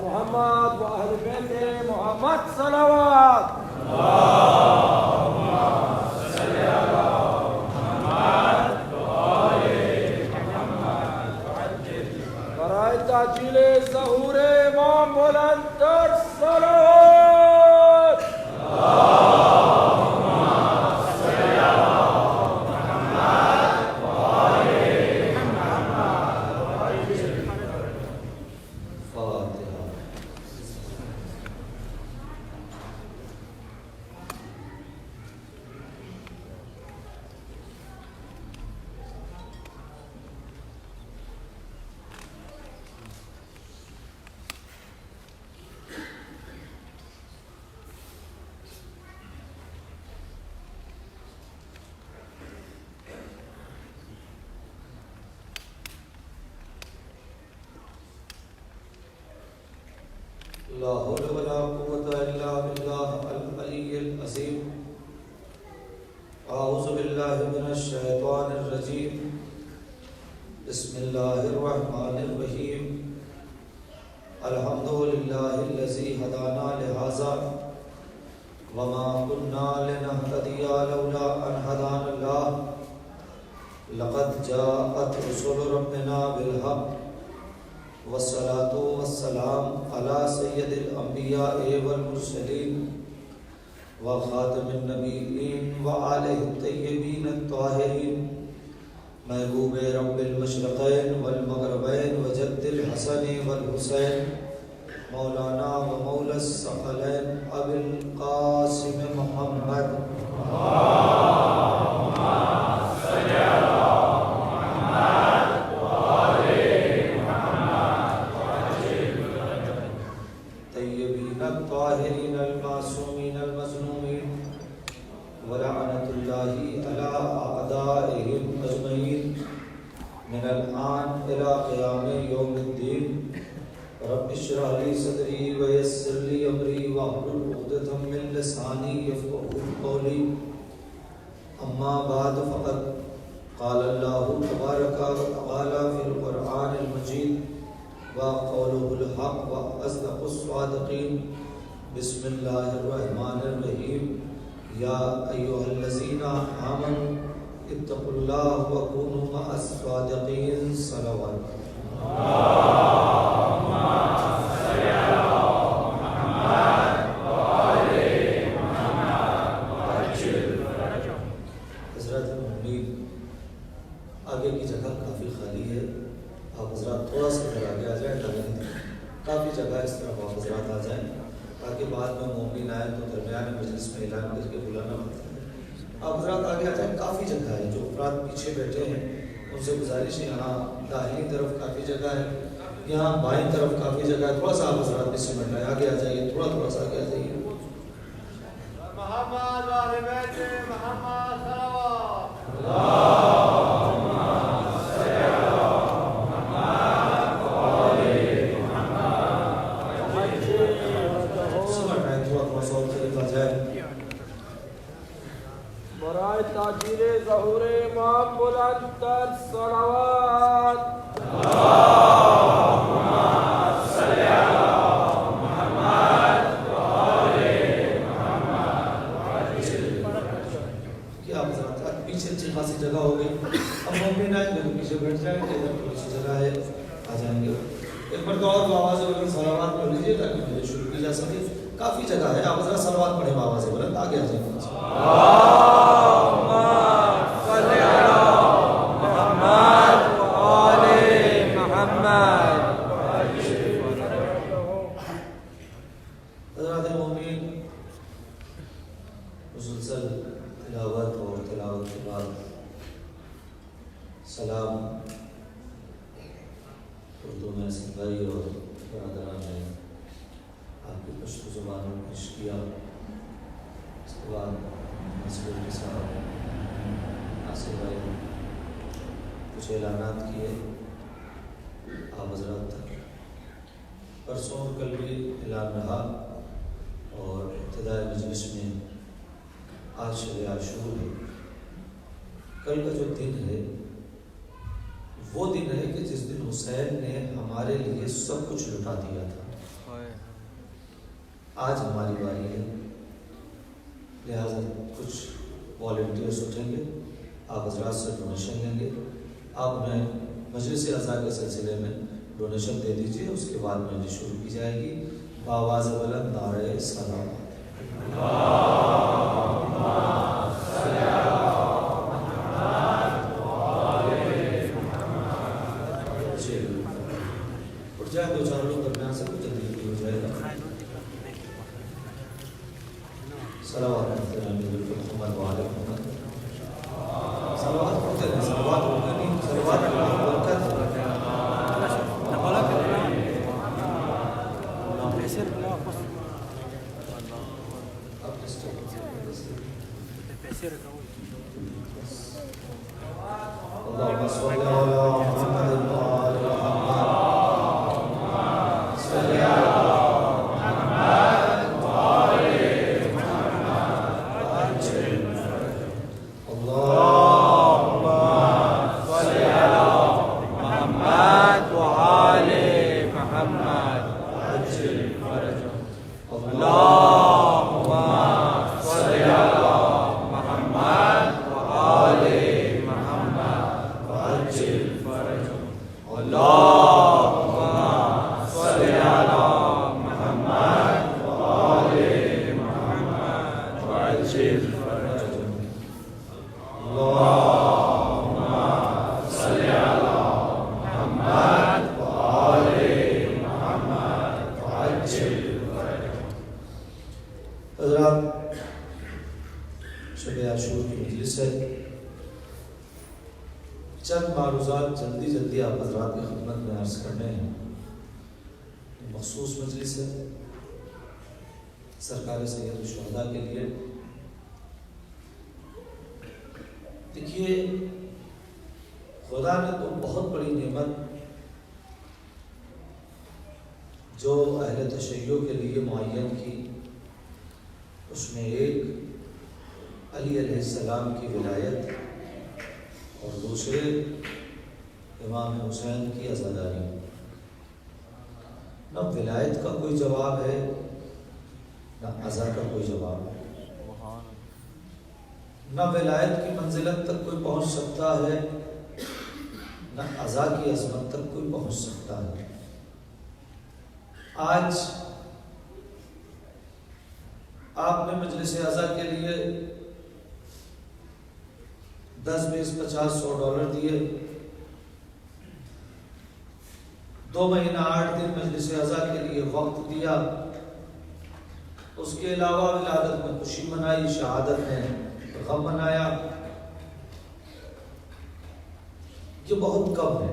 محمد وأهل بيت محمد صلوات. برای تعجیل ظهور امام بلندتر صلوات. لا حول ولا قوة إلا بالله العلي العظيم. أعوذ بالله من الشيطان الرجيم. بسم الله الرحمن الرحيم. الحمد لله الذي هدانا لهذا وما كنا لنهتدي لولا أن هدانا الله. لقد جاءت رسل ربنا بالحق والصلاة والسلام على سید الانبیاء والمرسلین وخاتم النبیین وآلہ الطیبین الطاہرین محبوب رب المشرقین والمغربین وجد الحسن والحسین مولانا و مولا الثقلین ابی القاسم محمد الطاهرين المعصومين المظلومين ولعنة الله على أعدائهم أجمعين من الآن إلى قيام يوم الدين. رب اشرح لي صدري ويسر لي أمري واحلل عقدة من لساني يفقهوا قولي. أما بعد فقد قال الله تبارك وتعالى في القرآن المجيد وقوله الحق وأصدق الصادقين. بسم الله الرحمن الرحيم. يا أيها الذين آمنوا اتقوا الله وكونوا مع الصادقين. صلوات. حضرات امید آگے کی جگہ کافی خالی ہے. آپ حضرات تھوڑا سا ادھر آگے آ جائیں. کافی جگہ اس طرح آپ حضرات آ جائیں تاکہ بعد میں مومن آئے تو درمیان مجلس میں اعلان کر کے بلانا پڑتا ہے. آپ حضرات آگے آ جائیں. کافی جگہ ہے. جو افراد پیچھے بیٹھے ہیں ان سے گزارش ہے یہاں داہنی طرف کافی جگہ ہے, یہاں بائیں طرف کافی جگہ ہے. تھوڑا سا آپ حضرات بھی سمجھ لائیں. آگے آ جائیے. تھوڑا سا آگے آ جائیے. محمد وآل بیت محمد صلوات. برائے تاجیر ظہور امام بلندتر صلوات. کیا آپ پیچھے اچھی خاصی جگہ ہو گئی. اب مومن آئے تو پیچھے بیٹھ جائیں گے. ادھر تھوڑی سی جگہ ہے, آ جائیں گے. ایک مرتبہ اور آواز بلند صلوات پڑھ لیجیے تاکہ مجھے شروع کی جا سکے. کافی جگہ ہے. آپ ذرا صلوات پڑھیں آواز بلند. آگے آ جائیں گے. حضرات مومن مسلسل تلاوت اور تلاوت کے بعد سلام اردو میں سنگائی اور برادران نے آپ کی پشت زبان میں پیش کیا. اس کے بعد مسئلے کے صاحب ناصر بھائی کچھ اعلانات کیے آپ حضرات تک. پرسوں اور کل بھی اعلان رہا اور ابتدائی مجلس میں آج شب عاشور ہے. کل کا جو دن ہے وہ دن ہے کہ جس دن حسین نے ہمارے لیے سب کچھ لٹا دیا تھا. آج ہماری باری ہے، لہٰذا کچھ والنٹیئرس اٹھیں گے، آپ حضرات سے ڈونیشن لیں گے، آپ انہیں مجلس اعضاء کے سلسلے میں ڈونیشن دے دیجیے، اس کے بعد مجلس شروع کی جائے گی۔ بآواز بلند نعرہ سلام۔ اٹھ جائے دو چار لوگ درمیان سے، کچھ جلدی ہو جائے گا۔ صلوات محمد وعلی محمد۔ صلوات پڑھتے رہیں، صلوات پڑھتے نہیں، صلوات برکت اللهم صل على محمد وعلى محمد، صل على چند معروضات جلدی آپ حضرات کی خدمت میں عرض کرنے ہیں۔ مخصوص مجلس ہے سرکار سید الشہداء کے لیے۔ دیکھیے، خدا نے تو بہت بڑی نعمت جو اہل تشیع کے لیے معین کی، اس میں ایک علی علیہ السلام کی ولایت اور دوسرے امام حسین کی عزاداری۔ نہ ولایت کا کوئی جواب ہے، نہ عزا کا کوئی جواب ہے۔ نہ ولایت کی منزلت تک کوئی پہنچ سکتا ہے، نہ عزا کی عظمت تک کوئی پہنچ سکتا ہے۔ آج آپ نے مجلس عزا کے لیے 10 20 50 $100 دیے، 2 مہینہ 8 دن مجلس عزا کے لیے وقت دیا، اس کے علاوہ ولادت میں خوشی منائی، شہادت میں غم منایا، یہ بہت کم ہے۔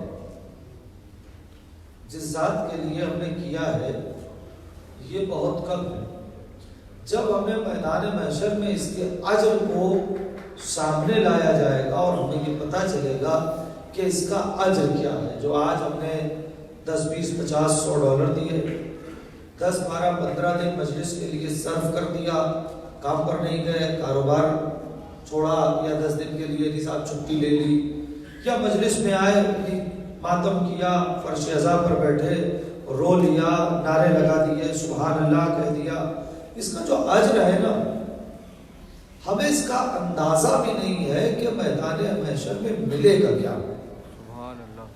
جس ذات کے لیے ہم نے کیا ہے یہ بہت کم ہے۔ جب ہمیں میدان محشر میں اس کے اجر کو سامنے لایا جائے گا اور ہمیں یہ پتہ چلے گا کہ اس کا اجر کیا ہے، جو آج ہم نے 10 20 50 $100 دیے، 10 12 15 دن مجلس کے لیے صرف کر دیا، کام پر نہیں گئے، کاروبار چھوڑا، یا 10 دن کے لیے نصاب چھٹی لے لی، یا مجلس میں آئے ماتم کیا، فرش عزا پر بیٹھے، رو لیا، نعرے لگا دیے، سبحان اللہ کہہ دیا، اس کا جو اجر ہے نا، ہمیں اس کا اندازہ بھی نہیں ہے کہ میدان محشر میں ملے گا کیا۔ سبحان اللہ۔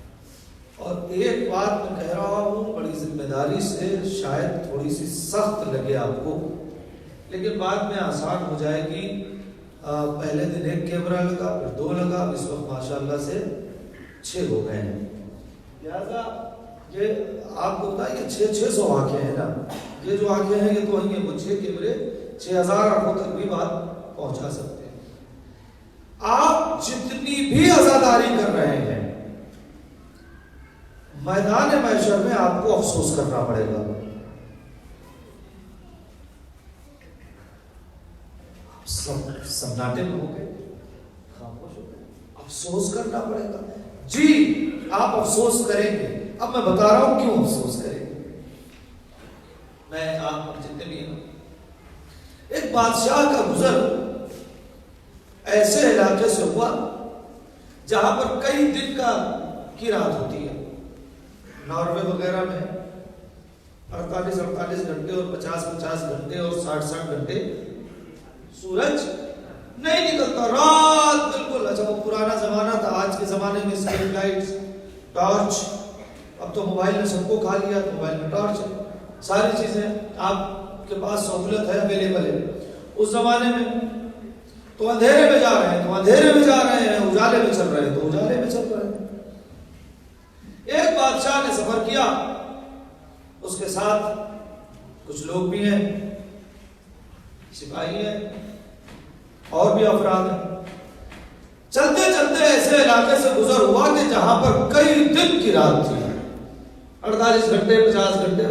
اور ایک بات میں کہہ رہا ہوں بڑی ذمہ داری سے، شاید تھوڑی سی سخت لگے آپ کو، لیکن بعد میں آسان ہو جائے گی۔ پہلے دن 1 کیمرہ لگا، پھر 2 لگا، اس وقت ماشاءاللہ سے 6 ہو گئے ہیں۔ لہذا یہ آپ کو بتا، یہ 600 آنکھیں ہیں نا، یہ جو آنکھیں ہیں یہ تو وہی ہیں، وہ 6 کیمرے 6000 آنکھوں تک بھی بات پہنچا سکتے ہیں۔ آپ جتنی بھی عزاداری کر رہے ہیں، میدان محشر میں آپ کو افسوس کرنا پڑے گا۔ سناٹے میں ہو گئے، خاموش ہو گئے، افسوس کرنا پڑے گا۔ جی آپ افسوس کریں گے، اب میں بتا رہا ہوں کیوں افسوس کریں گے۔ میں آپ جتنے بھی ہیں، ایک بادشاہ کا گزر ایسے علاقے سے ہوا جہاں پر کئی دن کی رات ہوتی ہے، ناروے وغیرہ میں 48 گھنٹے اور 50 گھنٹے اور 60 گھنٹے سورج نہیں نکلتا، رات بالکل. اچھا وہ پرانا زمانہ تھا، آج کے زمانے میں اسٹریٹ لائٹس، ٹارچ، اب تو موبائل نے سب کو کھا لیا، تو موبائل میں ٹارچ ہے، ساری چیزیں آپ کے پاس سہولت ہے، اویلیبل ہے. اس زمانے میں تو اندھیرے میں جا رہے ہیں تو اندھیرے میں جا رہے ہیں، اجالے میں چل رہے ہیں تو اجالے میں چل رہے ہیں. ایک بادشاہ نے سفر کیا، اس کے ساتھ کچھ لوگ بھی ہیں، سپاہی ہیں اور بھی افراد ہیں. چلتے چلتے ایسے علاقے سے گزر ہوا کہ جہاں پر کئی دن کی رات تھی، 48 گھنٹے 50 گھنٹے.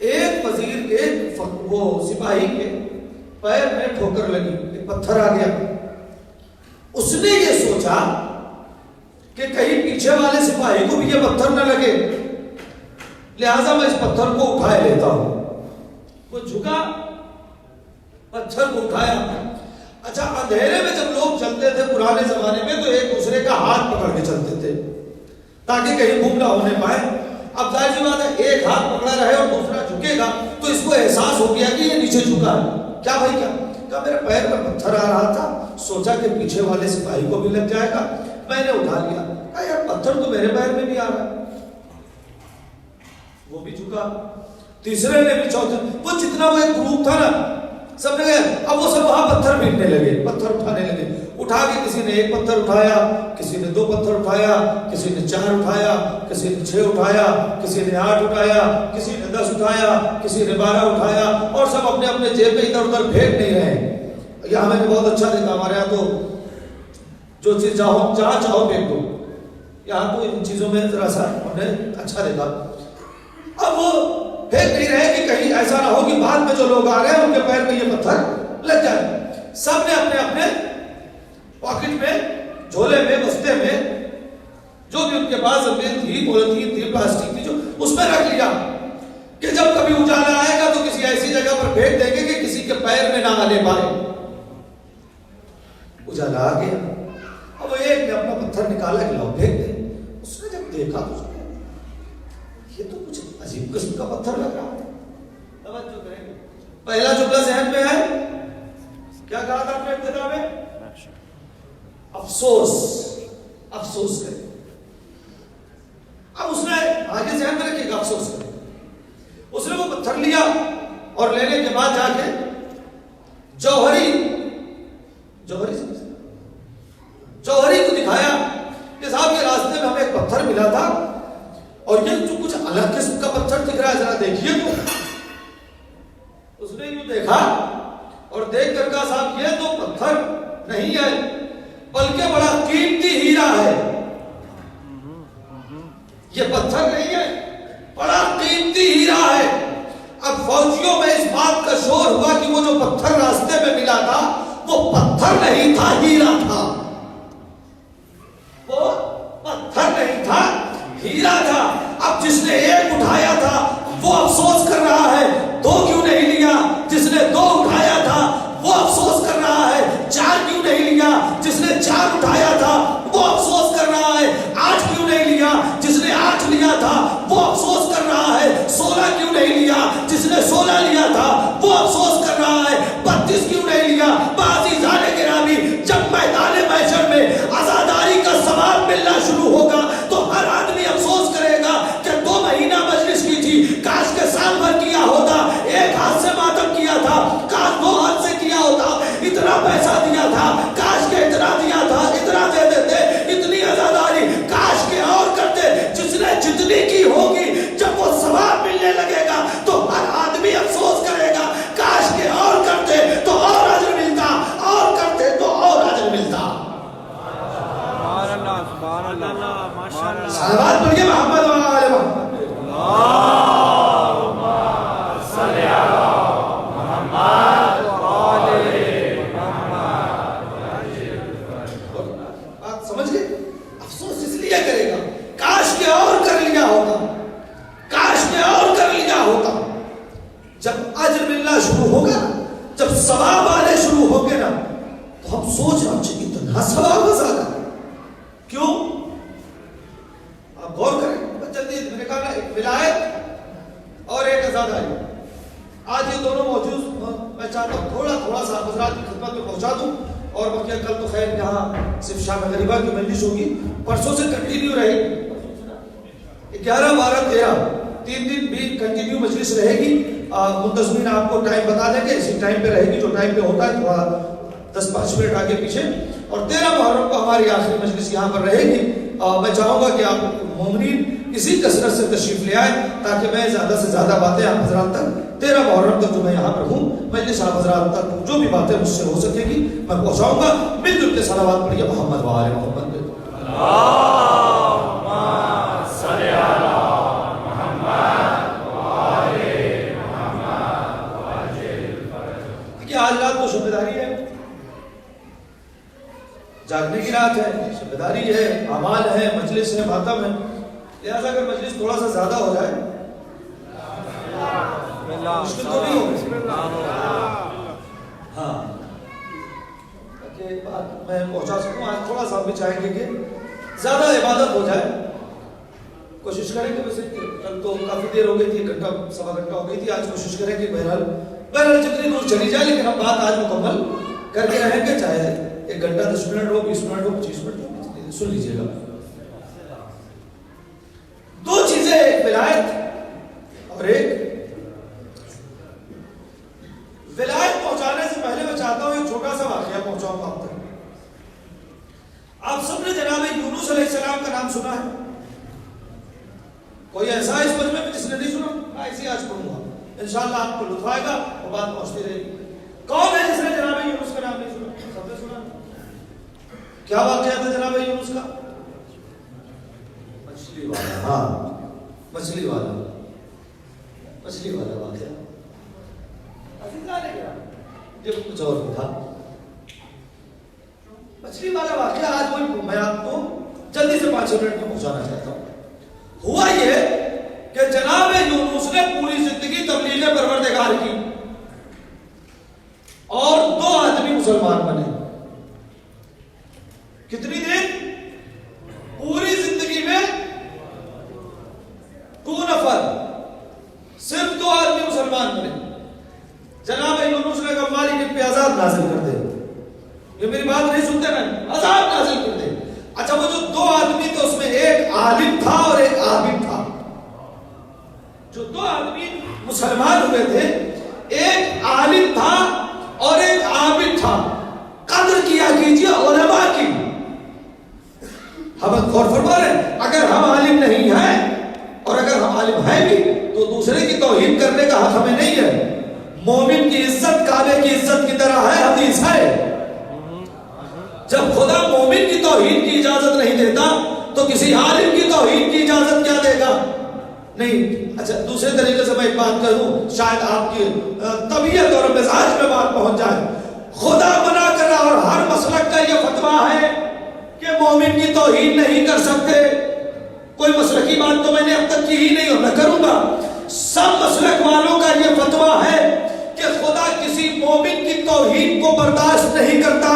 ایک وزیر ایک وہ سپاہی کے پیر میں ٹھوکر لگی، ایک پتھر آ گیا. اس نے یہ سوچا کہ کہیں پیچھے والے سپاہی کو بھی یہ پتھر نہ لگے، لہذا میں اس پتھر کو اٹھائے لیتا ہوں. وہ جھکا، پتھر کو اٹھایا. اچھا اندھیرے میں جب لوگ چلتے تھے پرانے زمانے میں تو ایک دوسرے کا ہاتھ پکڑ کے چلتے تھے تاکہ کہیں گم نہ ہونے پائے. اب ظاہر سی بات ہے ایک ہاتھ پکڑا رہے اور دوسرا جھکے گا تو اس کو احساس ہو گیا کہ یہ نیچے جھکا ہے. کیا بھائی کیا؟ کہا میرے پیر میں پتھر آ رہا تھا، سوچا کہ پیچھے والے سپاہی کو بھی لگ جائے گا، میں نے اٹھا لیا. کہا یار پتھر تو میرے پیر میں بھی آ رہا ہے. وہ بھی جھکا. تیسرے نے بھی، چوتھے، وہ جتنا وہ ایک گروپ تھا نا سب نے گئے. اب وہ سب وہاں پتھر پھینکنے لگے، پتھر اٹھانے لگے. اٹھا کے کسی نے ایک پتھر اٹھایا، کسی نے 2 پتھر اٹھایا، کسی نے 4 اٹھایا، کسی نے 6 اٹھایا، کسی نے 8 اٹھایا، کسی نے 10 اٹھایا، کسی نے 12 اٹھایا، اور سب اپنے اپنے جیب میں ادھر ادھر پھینک نہیں رہے. یہاں میں نے بہت اچھا دیکھا، ہمارے یہاں تو جو چیز چاہو جہاں چاہو پھینک دو. یہاں تو ان چیزوں میں ذرا سا ہم نے اچھا دیکھا. اب وہ پھینک نہیں رہے کہ کہیں ایسا نہ ہو کہ بعد میں جو لوگ آ رہے ہیں ان کے پیر میں یہ پتھر لگ جائے. سب نے اپنے اپنے پاکٹ میں، جھولے میں، بستے میں، جو بھی ان کے پاس زمین تھی، پولیتھین تھی، پلاسٹک تھی، جو اس میں رکھ لیا کہ جب کبھی اجالا آئے گا تو کسی ایسی جگہ پر پھینک دیں گے کہ کسی کے پیر میں نہ آنے پائے. اجالا آ گیا. اب ایک نے اپنا پتھر نکالا کہ لاؤ پھینک دیں. اس نے جب دیکھا تو یہ تو کچھ عجیب قسم کا پتھر لگ رہا ہے. توجہ کریں، پہلا جملہ ذہن میں ہے، کیا کہا تھا اپنے ابتدا میں؟ افسوس، افسوس کرے. اب اس نے آگے ذہن میں رکھے گا افسوس کرے. اس نے وہ پتھر لیا اور لینے کے بعد جا کے جوہری کو دکھایا کہ صاحب یہ راستے میں ہمیں ایک پتھر ملا تھا اور یہ جو کچھ الگ قسم کا پتھر دکھ رہا ہے، ذرا دیکھیے تو. اس نے یوں دیکھا اور دیکھ کر کہا صاحب یہ تو پتھر نہیں ہے بلکہ بڑا قیمتی ہیرا ہے. یہ پتھر نہیں ہے، بڑا قیمتی ہیرا ہے. اب فوجیوں میں اس بات کا شور ہوا کہ وہ جو پتھر راستے میں ملا تھا وہ پتھر نہیں تھا، ہیرا تھا. وہ پتھر نہیں تھا، ہیرا تھا. اب جس نے ایک اٹھایا تھا وہ افسوس کر رہا ہے 2 کیوں نہیں لیا. جس نے 2 اٹھایا تھا وہ افسوس کر رہا ہے 4 کیوں نہیں لیا. جس نے 4 اٹھایا تھا وہ افسوس کر رہا ہے 8 کیوں نہیں لیا. جس نے 8 لیا تھا وہ افسوس کر رہا ہے 16 کیوں نہیں لیا. جس نے 16 لیا تھا وہ افسوس کر رہا ہے 32 کیوں نہیں لیا. بازی جانے کے رامی جب میدان آپ حضرات کی خدمت میں پہنچا دوں. اور بقیہ کل تو خیر یہاں صرف شام غریبہ کی مجلس ہوگی, پرسوں سے کنٹینیو رہے گی 11 12 13 3 دن بھی کنٹینیو مجلس رہے گی. منتظمین آپ کو ٹائم بتا دیں گے, اسی ٹائم پہ رہے گی جو ٹائم پہ ہوتا ہے, تھوڑا 10-5 منٹ آگے پیچھے. اور 13 محرم کو ہماری آخری مجلس یہاں پر رہے گی. میں چاہوں گا کہ آپ مومنین اسی کثرت سے تشریف لے آئیں تاکہ میں زیادہ سے زیادہ باتیں آپ حضرات تک 13 محرم تک جو میں یہاں پر ہوں مجلس آپ حضرات تک جو بھی باتیں مجھ سے ہو سکے گی میں پہنچاؤں گا. مل جل کے صلوات پڑھیے محمد و آل محمد. آج رات تو شب داری ہے, جاگنے کی رات ہے, شب داری ہے, اعمال ہے, مجلس ہے, ماتم ہے. لہذا اگر مجلس تھوڑا سا زیادہ ہو جائے مشکل تو نہیں ہو. ہاں میں پہنچا سکوں. آج تھوڑا سا بھی چاہیں گے کہ زیادہ عبادت ہو جائے, کوشش کریں گے. ویسے کل تو کافی دیر ہو گئی تھی, 1 گھنٹہ سوا گھنٹہ ہو گئی تھی. آج کوشش کریں کہ بہرحال جتنی دور چلی جائے لیکن ہم بات آج مکمل کر کے رہیں گے, چاہے 1 گھنٹہ 10 منٹ ہو, 20 منٹ ہو, 25 منٹ ہو. سن لیجیے گا 2 چیزیں, ایک ولایت اور ایک ولایت. پہنچانے سے پہلے میں چاہتا ہوں ایک چھوٹا سا واقعہ پہنچاؤں گا آپ تک. آپ سب نے جناب یونس علیہ السلام کا نام سنا ہے؟ کوئی ایسا اس مجمع میں جس نے نہیں سنا؟ ایسے آج پڑھوں گا, انشاءاللہ آپ کو لطف آئے گا, وہ بات پہنچتی رہے گی. کون ہے جس نے جناب یونس کا نام نہیں سنا؟ سب نے سنا. کیا واقعہ تھا جناب یونس کا؟ مچھلی والا. ہاں مچھلی والا واقعہ. یہ کچھ اور بھی تھا. مچھلی والا واقعہ آج وہی میں آپ کو جلدی سے 5 منٹ میں پہنچانا چاہتا ہوں. ہوا یہ کہ جناب یونس نے پوری زندگی تبلیغ پروردگار کی اور 2 آدمی مسلمان بنے. کتنی دیر؟ پوری زندگی میں 2 نفر, صرف 2 آدمی مسلمان بنے. جناب یونس نے کہا مالک ان پہ عذاب نازل کر دے. یہ میری بات نہیں سنتے نا, عذاب نازل کر دے. اچھا وہ جو 2 آدمی تھے اس میں ایک عالم تھا اور ایک عابد تھا. جو 2 آدمی مسلمان ہوئے تھے, ایک عالم تھا اور ایک عابد تھا. قدر کیا کیجیے علماء کی. ہم غور فرما رہے ہیں, اگر ہم عالم نہیں ہیں اور اگر ہم عالم ہیں بھی تو دوسرے کی توہین کرنے کا حق ہمیں نہیں ہے. مومن کی عزت کعبے کی عزت کی طرح ہے. حدیث ہے جب خدا مومن کی توہین کی اجازت نہیں دیتا تو کسی عالم کی توہین کی اجازت کیا دے گا؟ نہیں. اچھا دوسرے طریقے سے میں ایک بات کروں, شاید آپ کی طبیعت اور مزاج میں بات پہنچ جائے. خدا منع کر رہا اور ہر مسلک کا یہ فتویٰ ہے کہ مومن کی توہین نہیں کر سکتے. کوئی مسلکی بات تو میں نے اب تک کی ہی نہیں اور نہ کروں گا. سب مسلک والوں کا یہ فتویٰ ہے کہ خدا کسی مومن کی توہین کو برداشت نہیں کرتا.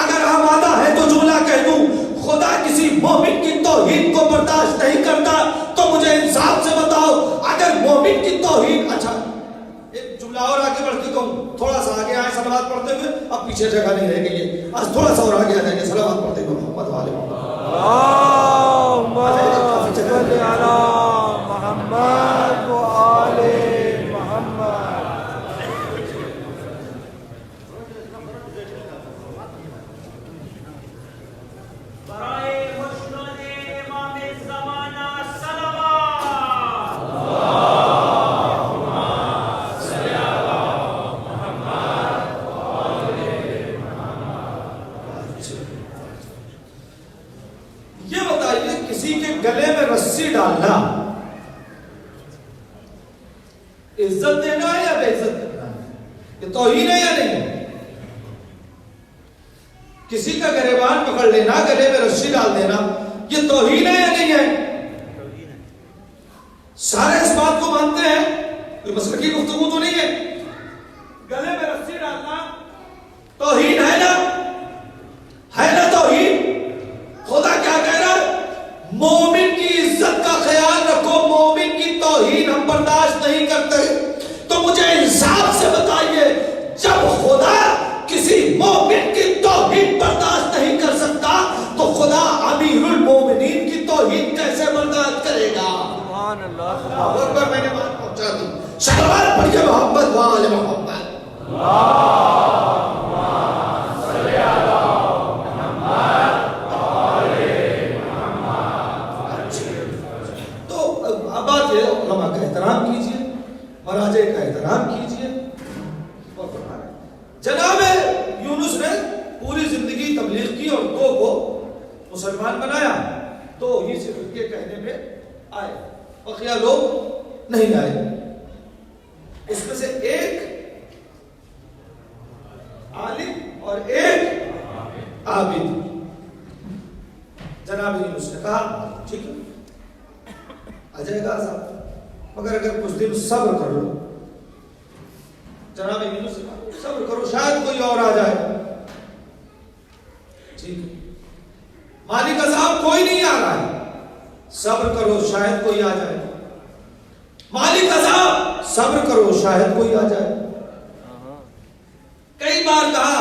اگر آمادہ ہے تو جملہ کہہ دوں, خدا کسی مومن کی توہین کو برداشت نہیں کرتا تو مجھے انصاف سے بتاؤ اگر مومن کی توہین. اچھا ایک جملہ اور آگے بڑھ کے کہوں, تھوڑا سا آگے آئے صلوات پڑھتے ہوئے, اب پیچھے جگہ نہیں رہ گئی ہے, آج تھوڑا سا اور آگے آ جائیں گے صلوات پڑھتے ہوئے محمد والے محمد و آل محمد. گلے میں رسی ڈالنا عزت دینا ہے یا بے عزت کرنا ہے؟ یہ توہین ہے یا نہیں؟ کسی کا گریبان پکڑ لینا, گلے میں رسی ڈال دینا, یہ توہین ہے یا نہیں ہے؟ سارے اس بات کو مانتے ہیں, کوئی مسئلہ کی گفتگو تو نہیں ہے. گلے میں رسی ڈالنا توہین ہے نا, ہے نا توہین؟ خدا کیا کہہ رہا ہے؟ مومن کی عزت کا خیال رکھو, مومن کی توہین ہم برداشت نہیں کرتے. تو مجھے انصاف سے بتائیے, جب خدا مسلمان بنایا تو ہی صرف ان کے کہنے پہ آئے، بقیہ لوگ نہیں آئے۔ اس میں سے ایک عالم اور ایک عابد۔ جناب یونس نے کہا ٹھیک ہے آ جائے گا عذاب، مگر اگر کچھ دن صبر کر لو۔ جناب یونس نے کہا صبر کرو شاید کوئی اور آ جائے۔ ٹھیک ہے مالک عذاب کوئی نہیں آ رہا ہے، صبر کرو شاید کوئی آ جائے۔ مالک عذاب صبر کرو شاید کوئی آ جائے۔ کئی بار کہا،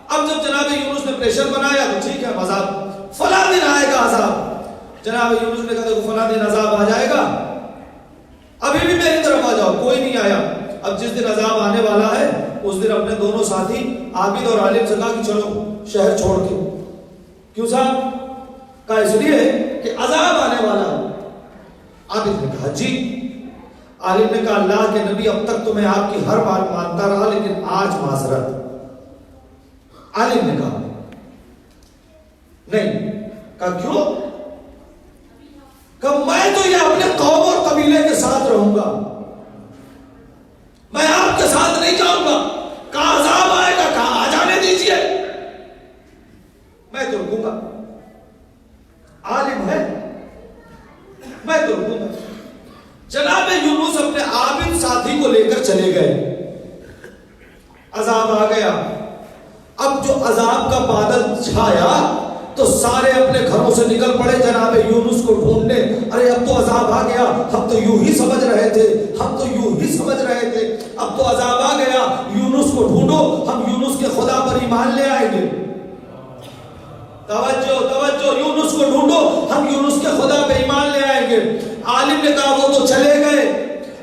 اب جب جناب یونس نے پریشر بنایا تو ٹھیک ہے عذاب فلاں دن آئے گا عذاب۔ جناب یونس نے کہا دیکھو فلاں دن عذاب آ جائے گا، ابھی بھی میری طرف آ جاؤ، کوئی نہیں آیا۔ اب جس دن عذاب آنے والا ہے اس دن اپنے دونوں ساتھی عابد اور عالم سے کہا کہ چلو شہر چھوڑ کے۔ کیوں صاحب؟ کہا اس لیے کہ عذاب آنے والا ہے۔ عابد نے کہا جی۔ عالم نے کہا اللہ کے نبی اب تک تو میں آپ کی ہر بات مانتا رہا لیکن آج معذرت۔ عالم نے کہا نہیں۔ کہا کیوں؟ کہ میں تو یہ اپنے قوم اور قبیلے کے ساتھ رہوں گا، میں آپ کے ساتھ نہیں جاؤں گا۔ کہا عذاب آئے گا، کہا آ جانے دیجئے، میں تو رکوں گا۔ عالم ہے میں تو رکوں گا۔ جناب یونس اپنے عابد ساتھی کو لے کر چلے گئے۔ عذاب آ گیا۔ اب جو عذاب کا بادل چھایا تو سارے اپنے گھروں سے نکل پڑے جناب یونس کو ڈھونڈنے۔ ارے اب تو عذاب آ گیا، ہم تو یوں ہی سمجھ رہے تھے، ہم تو یوں ہی سمجھ رہے تھے، اب تو عذاب آ گیا، یونس کو ڈھونڈو، ہم یونس کے خدا پر ایمان لے آئیں گے۔ توجہ توجہ، یونس کو ڈھونڈو، ہم یونس کے خدا پہ ایمان لے آئیں گے۔ عالم نے کہا وہ تو چلے گئے،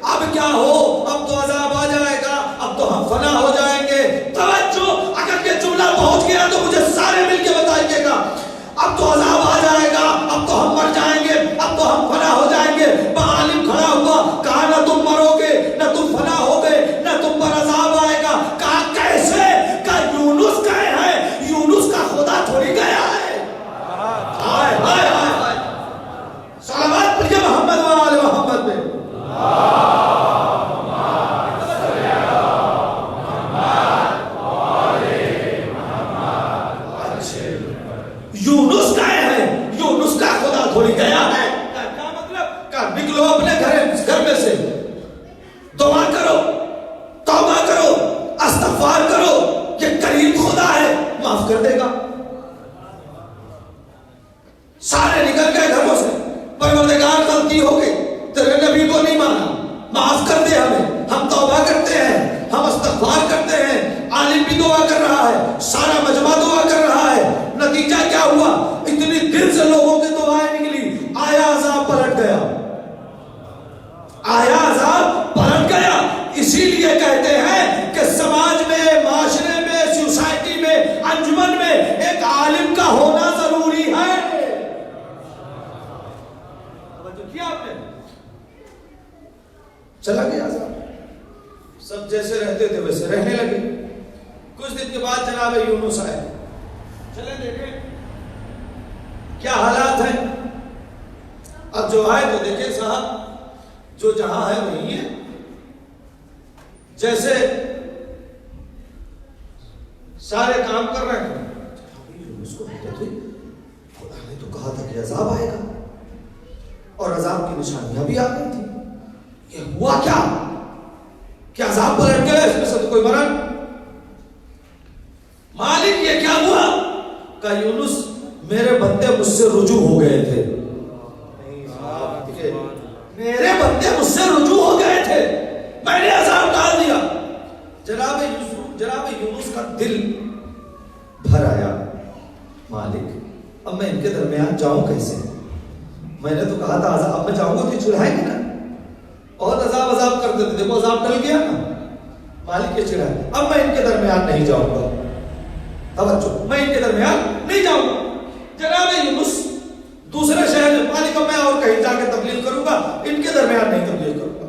اب کیا ہو، اب تو عذاب آ جائے گا، اب تو ہم فنا ہو جائیں گے۔ توجہ، اگر یہ جملہ پہنچ گیا تو مجھے سارے مل کے بتائیے گا، اب تو عذاب آ جائے گا، اب تو ہم مر جائیں گے، اب تو ہم فنا ہو جائیں گے۔ عالم کھڑا ہوا، کہا نہ تم مرو گے، نہ تم فنا ہو گے، نہ تم پر عذاب آئے گا۔ کہا کیسے؟ کہا یونس گئے ہیں، یونس کا خدا تھوڑی گیا ہے۔ ہائے ہائے ہائے ہائے، صلوات پڑھیے محمد و آل محمد میں۔ یونس گئے ہیں، یونس کا خدا تھوڑی گیا ہے۔ کیا مطلب؟ کہ نکلو اپنے گھر میں سے، دعا کرو، توبہ کرو، استغفار کرو، یہ قریب خدا ہے، معاف کر دے گا۔ سارے نکل گئے گھروں سے، پروردگار غلطی ہو گئی، تیرے نبی کو نہیں مانا، معاف کر دے ہمیں، ہم توبہ کرتے ہیں، ہم استغفار کرتے ہیں۔ عالم بھی دعا کر رہا ہے، سارا مجمع دعا کر رہا ہے۔ نتیجہ کیا ہوا؟ اتنی دل سے لوگوں کی دعائیں نکلی، آیا عذاب پلٹ گیا، آیا عذاب پلٹ گیا۔ اسی لیے کہتے ہیں کہ سماج میں، معاشرے میں، سوسائٹی میں، انجمن میں ایک عالم کا ہونا ضروری ہے۔ کیا آپ نے؟ چلا گیا عذاب، سب جیسے رہتے تھے ویسے رہنے لگے۔ کچھ دن کے بعد جناب یونس آئے، چلیں دیکھیں کیا حالات ہیں۔ اب جو آئے تو دیکھیں صاحب جو جہاں ہے وہی ہے، جیسے سارے کام کر رہے ہیں۔ یونس کو کہتے تھے خدا نے تو کہا تھا کہ عذاب آئے گا، اور عذاب کی نشانیاں بھی آ گئی تھی، یہ ہوا کیا؟ کیا عذاب پلٹ گئے؟ اس میں سے تو کوئی مرا۔ مالک یہ کیا ہوا؟ کہ یونس میرے بندے مجھ سے رجوع ہو گئے تھے، میرے بندے مجھ سے رجوع ہو گئے تھے، میں نے عذاب ڈال دیا۔ جناب یونس کا دل بھر آیا، مالک اب میں ان کے درمیان جاؤں کیسے؟ میں نے تو کہا تھا عذاب میں جاؤں گا تو چڑھائیں گے نا، اور عذاب کرتے تھے، دیکھو عذاب ٹل گیا نا۔ مالک یہ چڑھائے، اب میں ان کے درمیان نہیں جاؤں گا، توجہ، میں ان کے درمیان نہیں جاؤں گا۔ جناب یونس دوسرے شہر میں، مالک اب میں اور کہیں جا کے تبلیغ کروں گا، ان کے درمیان نہیں تبلیغ کروں گا۔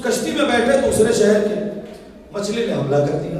کشتی میں بیٹھے دوسرے شہر کے، مچھلی نے حملہ کر دیا۔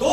2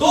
2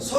100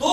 2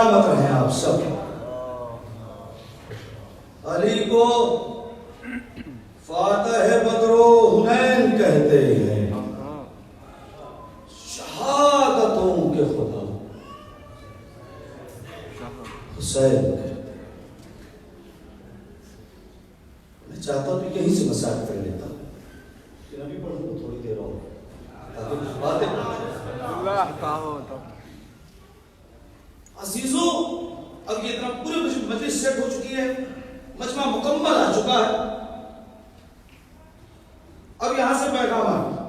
سلامت رہیں آپ سب. علی کو فاتح بدر و حنین کہتے ہیں، شہادتوں کے خدا حسین کہتے ہیں. میں چاہتا ہوں کہ یہیں سے مسائل کر لیتا ہوں، لیکن ابھی پڑھوں تو تھوڑی دیر اور تاکہ باتیں عزیزوں. اب یہ اتنا پورے مجلس سیٹ ہو چکی ہے، مجمع مکمل آ چکا ہے. اب یہاں سے پیغام آیا،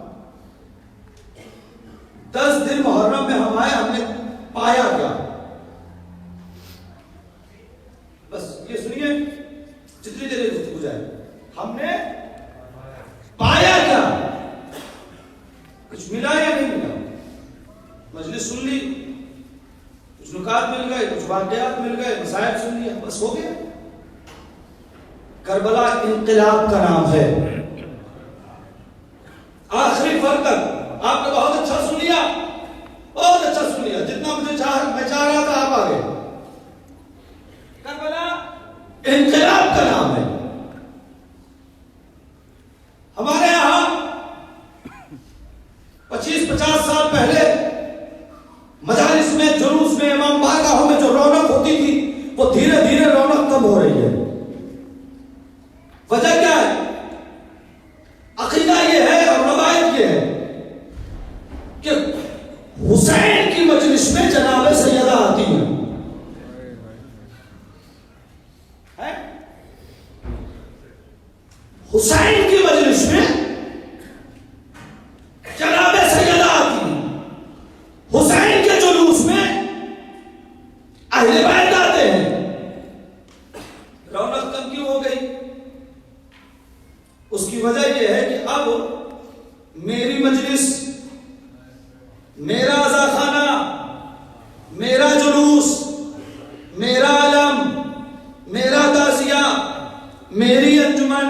10 دن محرم میں ہم آئے، ہم نے پایا کیا؟ بس یہ سنیے، جتنی دیر گفتگو جائے، ہم نے پایا کیا؟ کچھ ملا یا نہیں ملا؟ مجلس سن لی، کچھ نکات مل گئے، کچھ واقعات مل گئے، مسائل سن لیا، بس ہو گیا. کربلا انقلاب کا نام ہے. آخری فرق تک آپ نے بہت اچھا سن لیا، بہت اچھا سن لیا، جتنا میں چاہ رہا تھا آپ آگے. کربلا انقلاب کا نام ہے. ہمارے یہاں 25-50 سال پہلے مجالس میں، جلوس میں، امام بارگاہوں میں جو رونق ہوتی تھی، وہ دھیرے دھیرے رونق کم ہو رہی ہے. وجہ کیا ہے؟ عقیدہ یہ ہے اور روایت یہ ہے کہ حسین کی مجلس میں جناب سیدہ آتی ہے. حسین کی مجلس میں جناب سیدہ آتی ہے. حسین کے جلوس میں اہل بیت آتے ہیں. رونق کم کیوں ہو گئی؟ اس کی وجہ یہ ہے کہ اب میری مجلس، میرا عزا خانہ، میرا جلوس، میرا علم، میرا تعزیہ، میری انجمن،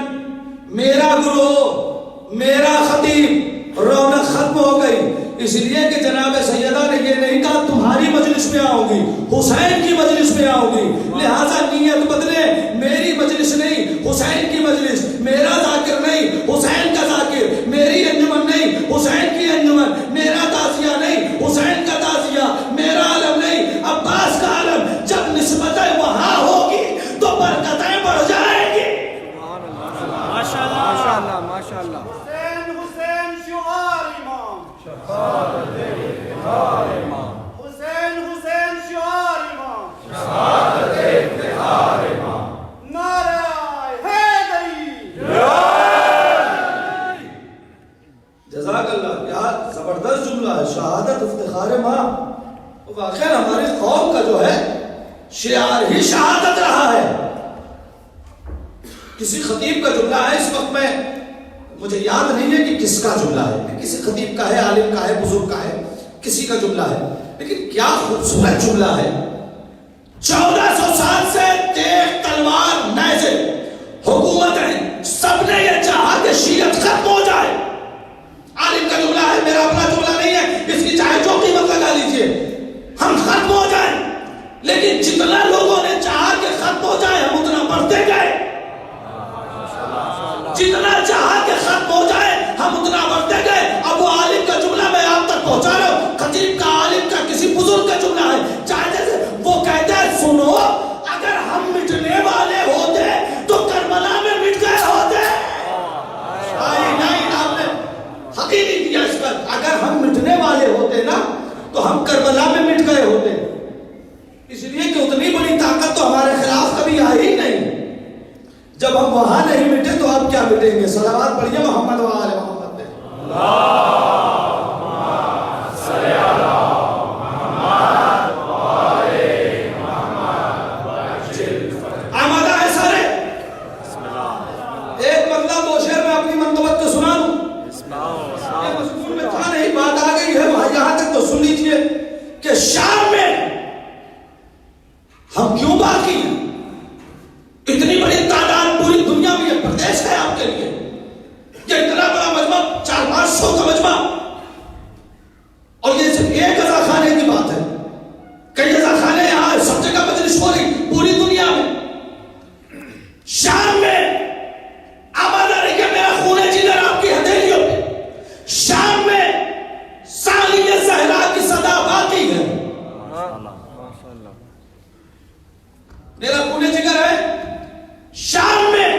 میرا گروہ، میرا خطیب، رونق ختم ہو گئی. اس لیے کہ جناب سیدہ نے یہ نہیں کہا تمہاری مجلس میں آؤں گی، حسین کی مجلس میں آؤں گی، لہذا نیت بدلے. میری مجلس نہیں، حسین کی مجلس. میرا ذاکر نہیں، حسین کا ذاکر. میری انجمن نہیں، حسین کی انجمن. میرا تعزیہ نہیں، حسین کا تعزیہ. میرا علم نہیں، عباس کا علم. جب نسبتیں وہاں ہوگی تو برکتیں بڑھ جائیں گی. ماشاءاللہ ماشاءاللہ. حسین حسین شعار امام، حسین حسین شعار امام، نعرہ حیدری. جزاک اللہ. کیا زبردست جملہ ہے، شہادت افتخار ماں. واقعا ہماری قوم کا جو ہے شعار ہی شہادت رہا ہے. کسی خطیب کا جملہ ہے، اس وقت میں مجھے یاد نہیں ہے کہ کس کا جملہ ہے، کسی خطیب کا ہے، عالم کا ہے، بزرگ کا ہے، کسی کا جملہ ہے، لیکن کیا خوبصورت جملہ ہے. 1400 سال سے تیغ تلوار نیزے حکومتیں سب نے یہ چاہا کہ شیعت ختم ہو جائے. عالم کا جملہ ہے، میرا اپنا جملہ نہیں ہے، اس کی چاہے جو قیمت لگا لیجئے، ہم ختم ہو جائیں. لیکن جتنا لوگوں نے چاہا کہ ختم ہو جائے، ہم اتنا بڑھتے گئے. جتنا چاہا کہ ختم ہو جائے، ہم اتنا بڑھتے گئے. اب وہ عالم کا جملہ میں آپ تک پہنچا رہا ہوں، خطیب کا، عالم کا، کسی بزرگ کا جملہ ہے. چاہے جیسے وہ کہتے ہیں، سنو، اگر ہم مٹنے والے ہوتے تو کربلا میں مٹ گئے ہوتے. نہیں، آپ نے حقیقی دیا اس پر. اگر ہم مٹنے والے ہوتے نا تو ہم کربلا میں مٹ گئے ہوتے. اس لیے کہ اتنی بڑی طاقت تو ہمارے خلاف کبھی آئی ہی نہیں. جب ہم وہاں نہیں مٹے تو آپ کیا مٹیں گے؟ صلوات پڑھیے محمد و آل محمد پہ. آمادہ ہے سارے؟ ایک بندہ دو شعر میں اپنی منقبت کو سنا دوں. مضمون میں تھا نہیں، بات آ گئی ہے وہاں، یہاں تک تو سن لیجئے کہ شام میں ہم کیوں باقی ہیں. اتنی بڑی تعداد پوری دنیا میں، یہ پردیش ہے آپ کے لیے. یہ اتنا بڑا مجمع، 400-500 کا مجمع میرا خون جگر ہے شام میں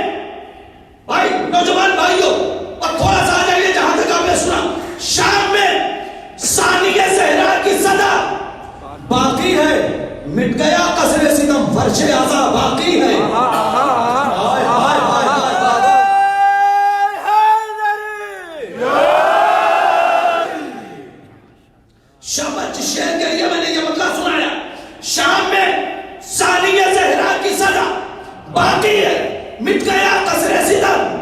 بھائی نوجوان بھائیوں اور تھوڑا سا آ جائیے جہاں تک آپ نے سنا شام میں ثانیہ زہرا کی صدا باقی ہے مٹ گیا قصر ستم فرش عزا باقی ہے شابت شہر کے لیے میں نے یہ مطلب سنایا شام میں ثانیہ زہرا کی صدا باقی ہے مٹ گیا قصر ستم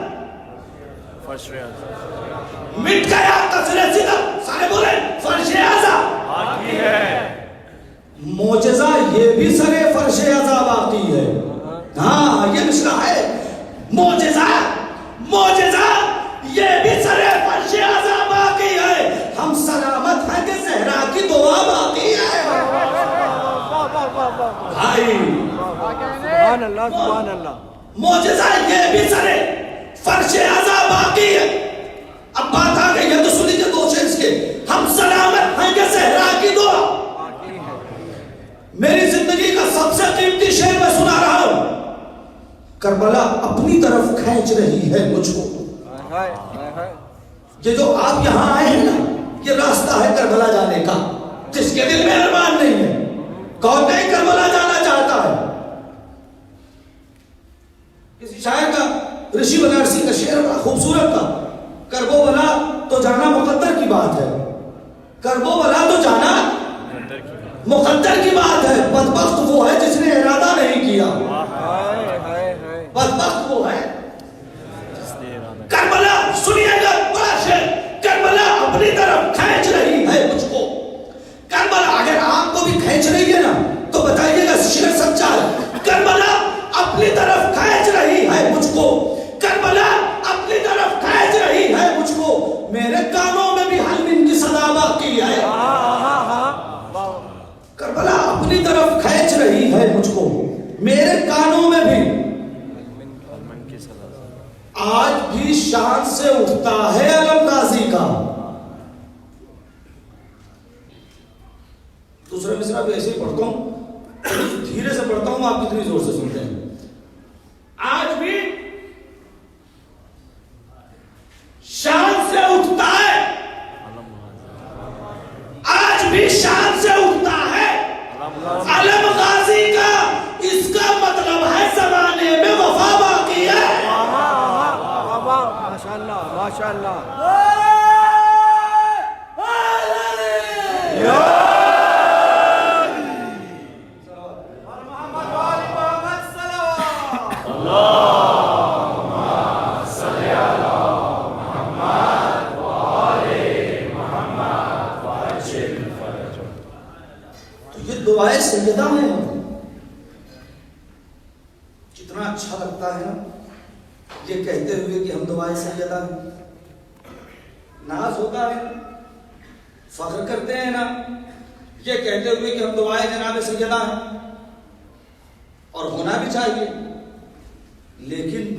مٹ گیا قصر ستم سارے بولے فرش عزا باقی ہے معجزہ یہ بھی سرے فرش عزا باقی ہے ہاں یہ مشرا ہے معجزہ یہ بھی سرے فرش عزا باقی ہے ہم سلامت ہیں کہ زہرا کی دعا باقی ہے بھائی سبحان اللہ سبحان اللہ معجزہ یہ بھی سرے فرش عزا باقی ہے اب بات آ گئی ہے تو سنی کے دو شیز کے ہم سلامت ہیں کہ زہرا کی دعا میری زندگی کا سب سے قیمتی شعر میں سنا رہا ہوں کربلا اپنی طرف کھینچ رہی ہے مجھ کو یہ جو آپ یہاں آئے ہیں نا یہ راستہ ہے کربلا جانے کا جس کے دل میں ارمان نہیں ہے کون نہیں کربلا جانا چاہتا ہے کسی شاعر کا رشی بنارسی کا شعر بڑا خوبصورت تھا کربو بلا تو جانا مقدر کی بات ہے کربو بلا تو جانا مقدر کی بات ہے بدبخت وہ ہے جس نے ارادہ نہیں کیا بدبخت وہ ہے کربلا سنیے گا بڑا شعر کربلا اپنی طرف کھینچ رہی ہے مجھ کو کربلا اگر آپ کو بھی کھینچ رہی ہے نا تو بتائیے گا شعر سچا ہے کربلا اپنی طرف کھینچ رہی ہے مجھ کو کربلا اپنی طرف کھینچ رہی ہے مجھ کو میرے کانوں میں بھی حلمن کی صدا باقی ہے کربلا اپنی طرف کھینچ رہی ہے مجھ کو میرے کانوں میں بھی آج بھی شان سے اٹھتا ہے علم غازی کا دوسرے مصرع بھی ایسے ہی پڑھتا ہوں دھیرے سے پڑھتا ہوں آپ کتنی زور سے سنتے ہیں آج بھی شان سے اٹھتا ہے آج بھی شان سے اٹھتا ہے علم غازی کا اس کا مطلب ہے زمانے میں وفا باقی ہے ماشاءاللہ ماشاءاللہ دعائے سیدہ ہیں کتنا اچھا لگتا ہے نا یہ کہتے ہوئے کہ ہم دعائے سیدہ ہیں ناز ہوتا ہے فخر کرتے ہیں نا یہ کہتے ہوئے کہ ہم دعائے جناب سیدہ ہیں اور ہونا بھی چاہیے لیکن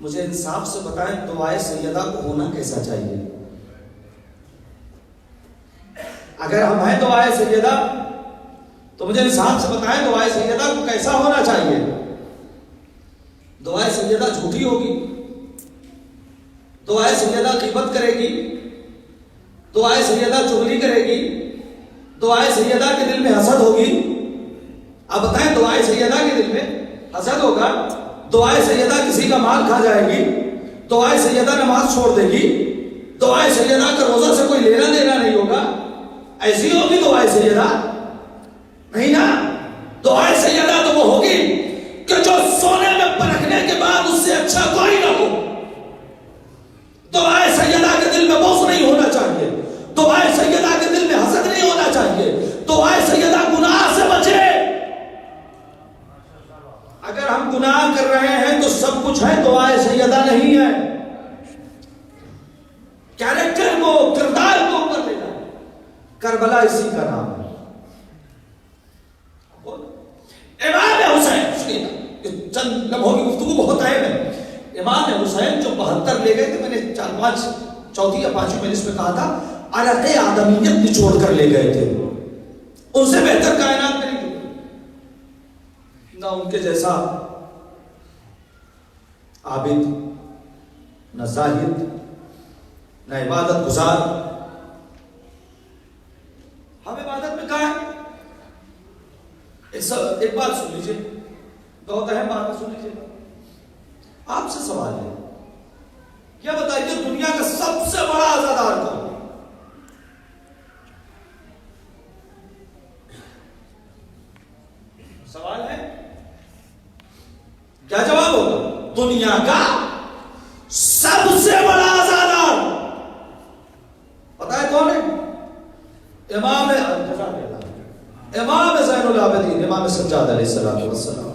مجھے انصاف سے بتائیں دعائے سیدہ کو ہونا کیسا چاہیے اگر ہم ہیں دعائے سیدہ تو مجھے انصاف سے بتائیں دعائے سیدہ کو کیسا ہونا چاہیے دعائے سیدہ جھوٹی ہوگی دعائے سیدہ غیبت کرے گی دعائے سیدہ چغلی کرے گی دعائے سیدہ کے دل میں حسد ہوگی اب بتائیں دعائے سیدہ کے دل میں حسد ہوگا دعائے سیدہ کسی کا مال کھا جائے گی دعائے سیدہ نماز چھوڑ دے گی دعائے سیدہ کا روزہ سے کوئی لینا دینا نہیں ہوگا ایسی ہوگی دعائے سیدہ نہیں نا دعائے سیدہ تو وہ ہوگی کہ جو سونے میں پرکھنے کے بعد اس سے اچھا کوئی نہ ہو دعائے سیدہ کے دل میں بغض نہیں ہونا چاہیے دعائے سیدہ کے دل میں حسد نہیں ہونا چاہیے دعائے سیدہ گناہ سے بچے اگر ہم گناہ کر رہے ہیں تو سب کچھ ہے دعائے سیدہ نہیں ہے کیریکٹر کو کردار کو اوپر لے جائے کربلا اسی کا نام ہے امام حسین چند لمحوں کی گفتگو بہت اہم ہے امام حسین جو 72 لے گئے تھے میں نے 4-5 چوتھی یا پانچویں مجلس میں کہا تھا عرق آدمیت نچوڑ کر لے گئے تھے ان سے بہتر کائنات میں نہیں تھی ان کے جیسا عابد، نہ زاہد، نہ عبادت گزار. ہم عبادت میں کہاں ہیں؟ ایک بات سن لیجیے، بہت اہم بات ہے، سن لیجیے. آپ سے سوال ہے، کیا بتائیے دنیا کا سب سے بڑا عزادار کون ہے؟ سوال ہے، کیا جواب ہوگا؟ دنیا کا سب سے بڑا عزادار پتا ہے کون ہے؟ امام زین العابدین، امام سجاد علیہ السلام والسلام.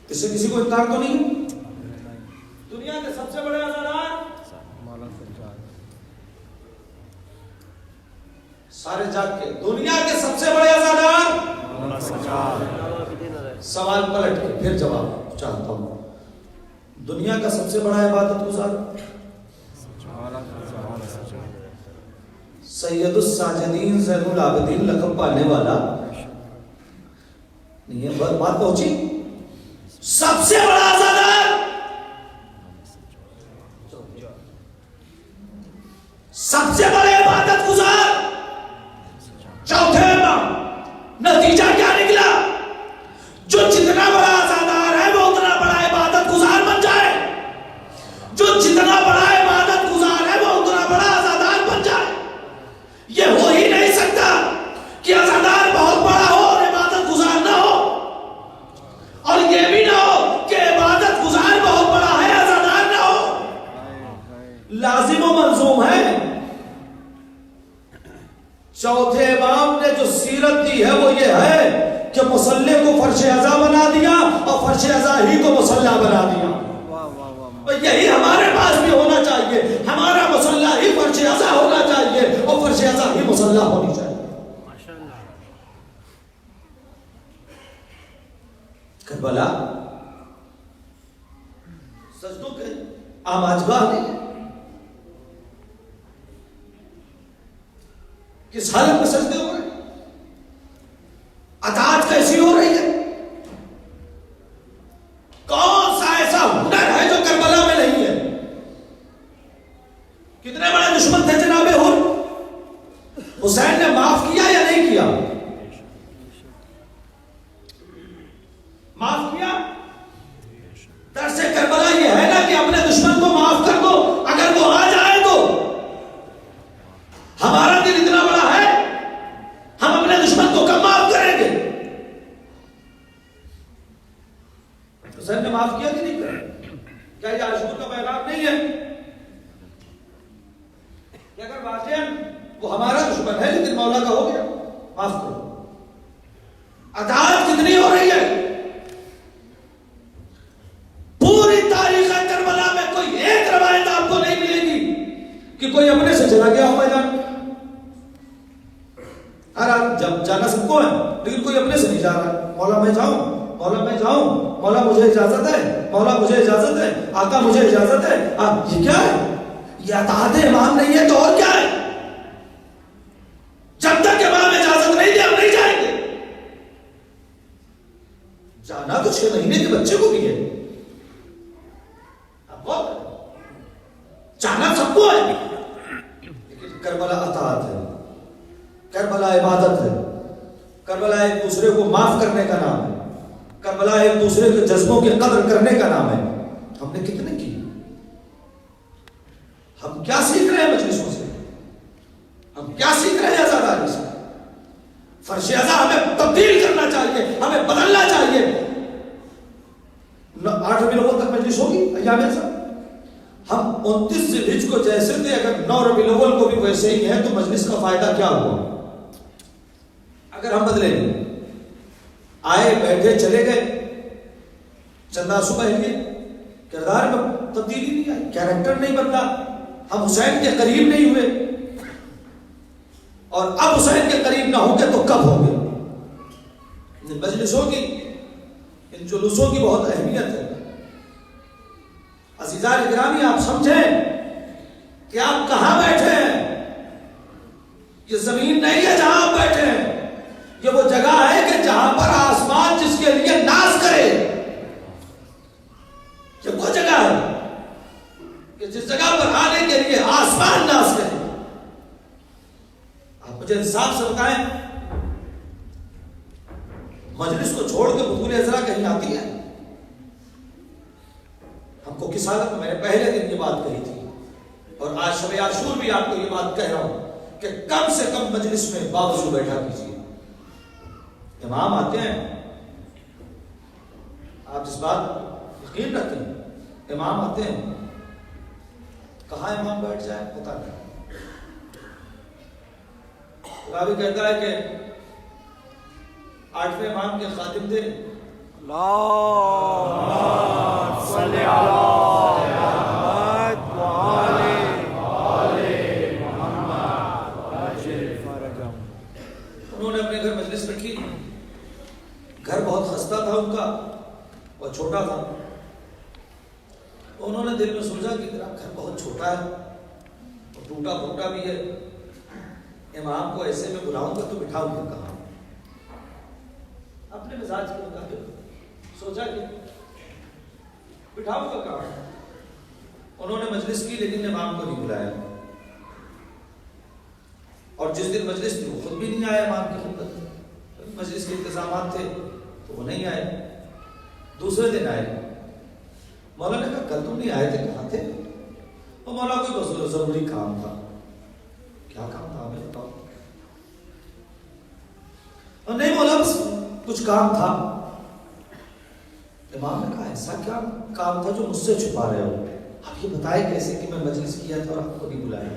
اس سے کسی کو انکار تو نہیں؟ دنیا کے سب سے بڑے عزادار سارے جاگ کے، دنیا کے سب سے بڑے عزادار. سوال پلٹ کے پھر جواب چاہتا ہوں، دنیا کا سب سے بڑا عبادت گزار سید الساجدین زین العابدین لقب پانے والا نہیں ہے. بات پہنچی؟ سب سے بڑا عزادار سب سے بڑے عبادت گزار چوتھے امام. نتیجہ کیا نکلا؟ جو جتنا بڑا عزادار ہے وہ اتنا بڑا عبادت گزار بن جائے. جو جتنا بڑا عبادت گزار ہے وہ اتنا بڑا عزادار بن جائے. یہ ہو ہی نہیں سکتا کہ عزادار بہت بڑا ہو اور عبادت گزار نہ ہو، اور یہ بھی نہ ہو کہ عبادت گزار بہت بڑا ہے عزادار نہ ہو. لازم و ملزوم ہے. چوتھے امام نے جو سیرت دی ہے وہ یہ ہے کہ مصلی کو فرش عزا بنا دیا اور فرش عزا ہی کو مصلی بنا دیا. یہی ہمارے پاس بھی ہونا چاہیے. ہمارا مصلی ہی فرش عزا ہونا چاہیے اور فرش عزا ہی مصلی ہونی چاہیے. کربلا سجدوں کے آماجگاہ نہیں ہے. کس حالت میں سجدے ہو رہے ہیں؟ اطاعت کیسی ہو رہی ہے؟ کون سا ایسا ہنر ہے جو کربلا میں نہیں ہے؟ کتنے بڑے دشمن تھے جناب حسین نے معاف کیا یا نہیں کیا؟ معاف کیا. درس کربلا یہ ہے نا کہ اپنے دشمن کو معاف کر دو. اگر وہ آ جائے تو ہمارا دل اتنا بڑا ہے ہم اپنے دشمن کو کب معاف کریں گے؟ حسین نے معاف کیا کہ نہیں کیا؟ کیا یہ عاشور کا پیغام نہیں ہے کہ اگر واقعا وہ ہمارا دشمن ہے لیکن مولا کا ہو گیا معاف کرو؟ اطاعت کتنی ہو رہی ہے؟ پوری تاریخ کربلا میں کوئی ایک روایت آپ کو نہیں ملے گی کہ کوئی اپنے سے چلا گیا ہو میدان. جب جانا سب کو ہے لیکن کوئی اپنے سے نہیں جا رہا. مولا میں جاؤں، مولا میں جاؤں، مولا مجھے اجازت ہے، مولا مجھے اجازت ہے، آقا مجھے اجازت ہے. یہ کیا ہے؟ یہ اطاعت امام نہیں ہے تو اور کیا ہے؟ جب تک امام اجازت نہیں دے ہم نہیں جائیں گے. جانا تو 6 مہینے کے بچے کو بھی ہے. جانا سب کو ہے لیکن کربلا اطاعت ہے، کربلا عبادت ہے. کربلا ایک دوسرے کو معاف کرنے کا نام ہے. کربلا ایک دوسرے کے جذبوں کی قدر کرنے کا نام ہے. ہم نے کتنے کی؟ ہم کیا سیکھ رہے ہیں مجلسوں سے؟ ہم کیا سیکھ رہے ہیں عزاداری سے؟ فرش عزا ہمیں تبدیل کرنا چاہیے، ہمیں بدلنا چاہیے. 8 ربیع الاول تک مجلس ہوگی ایام عزا. ہم 29 ذی الحجہ کو جیسے تھے اگر 9 ربیع الاول کو بھی ویسے ہی ہے تو مجلس کا فائدہ کیا ہوا؟ اگر ہم بدلے نہیں، آئے بیٹھے چلے گئے، چند آنسو بہہ گئے، کردار میں تبدیلی نہیں آئی، کیریکٹر نہیں بدلا، ہم حسین کے قریب نہیں ہوئے. اور اب حسین کے قریب نہ ہوں گے تو کب ہوں گے؟ مجلسوں کی، ان جلوسوں کی بہت اہمیت ہے. عزیزان اعزاز گرامی آپ سمجھیں کہ آپ کہاں بیٹھے ہیں. یہ زمین نہیں ہے جہاں آپ بیٹھے ہیں. یہ وہ جگہ ہے کہ جہاں پر آسمان جس کے لیے ناز کرے. یہ وہ جگہ ہے کہ جس جگہ پر آنے کے لیے آسمان ناز کرے. آپ مجھے انصاف سے بتائیں مجلس کو چھوڑ کے بطول عذرا کہیں آتی ہے؟ ہم کو کس حالت میں میں نے پہلے دن یہ بات کہی تھی اور آج شب عاشور بھی آپ کو یہ بات کہہ رہا ہوں کہ کم سے کم مجلس میں باوضو بیٹھا کیجیے. امام آتے ہیں, آپ جس بات یقین رکھتے ہیں امام آتے ہیں, کہاں امام بیٹھ جائے پتہ نہیں. راوی کہتا ہے کہ 8ویں امام کے خادم تھے. انہوں نے اپنے گھر مجلس رکھی. گھر بہت خستہ تھا ان کا اور چھوٹا تھا. انہوں نے دل میں سوچا کہ میرا گھر بہت چھوٹا ہے اور ٹوٹا پھوٹا بھی ہے, امام کو ایسے میں بلاؤں گا تو بٹھاؤں گا کہاں. اپنے مزاج کے مطابق سوچا کہ بٹھاؤں گا کہاں. انہوں نے مجلس کی لیکن امام کو نہیں بلایا اور جس دن مجلس تھی وہ خود بھی نہیں آیا امام کی خدمت میں. مجلس کے انتظامات تھے تو وہ نہیں آئے. دوسرے دن آئے. مولا نے کہا کل تم نہیں آئے تھے, کہاں تھے؟ اور مولا کوئی بس ضروری کام تھا. کیا کام تھا ہمیں بتاؤ. اور نہیں مولا بس کچھ کام تھا. امام نے کہا ایسا کیا کام تھا جو مجھ سے چھپا رہے ہو؟ آپ یہ بتائے کیسے کہ میں مجلس کیا تھا اور آپ کو نہیں بلایا.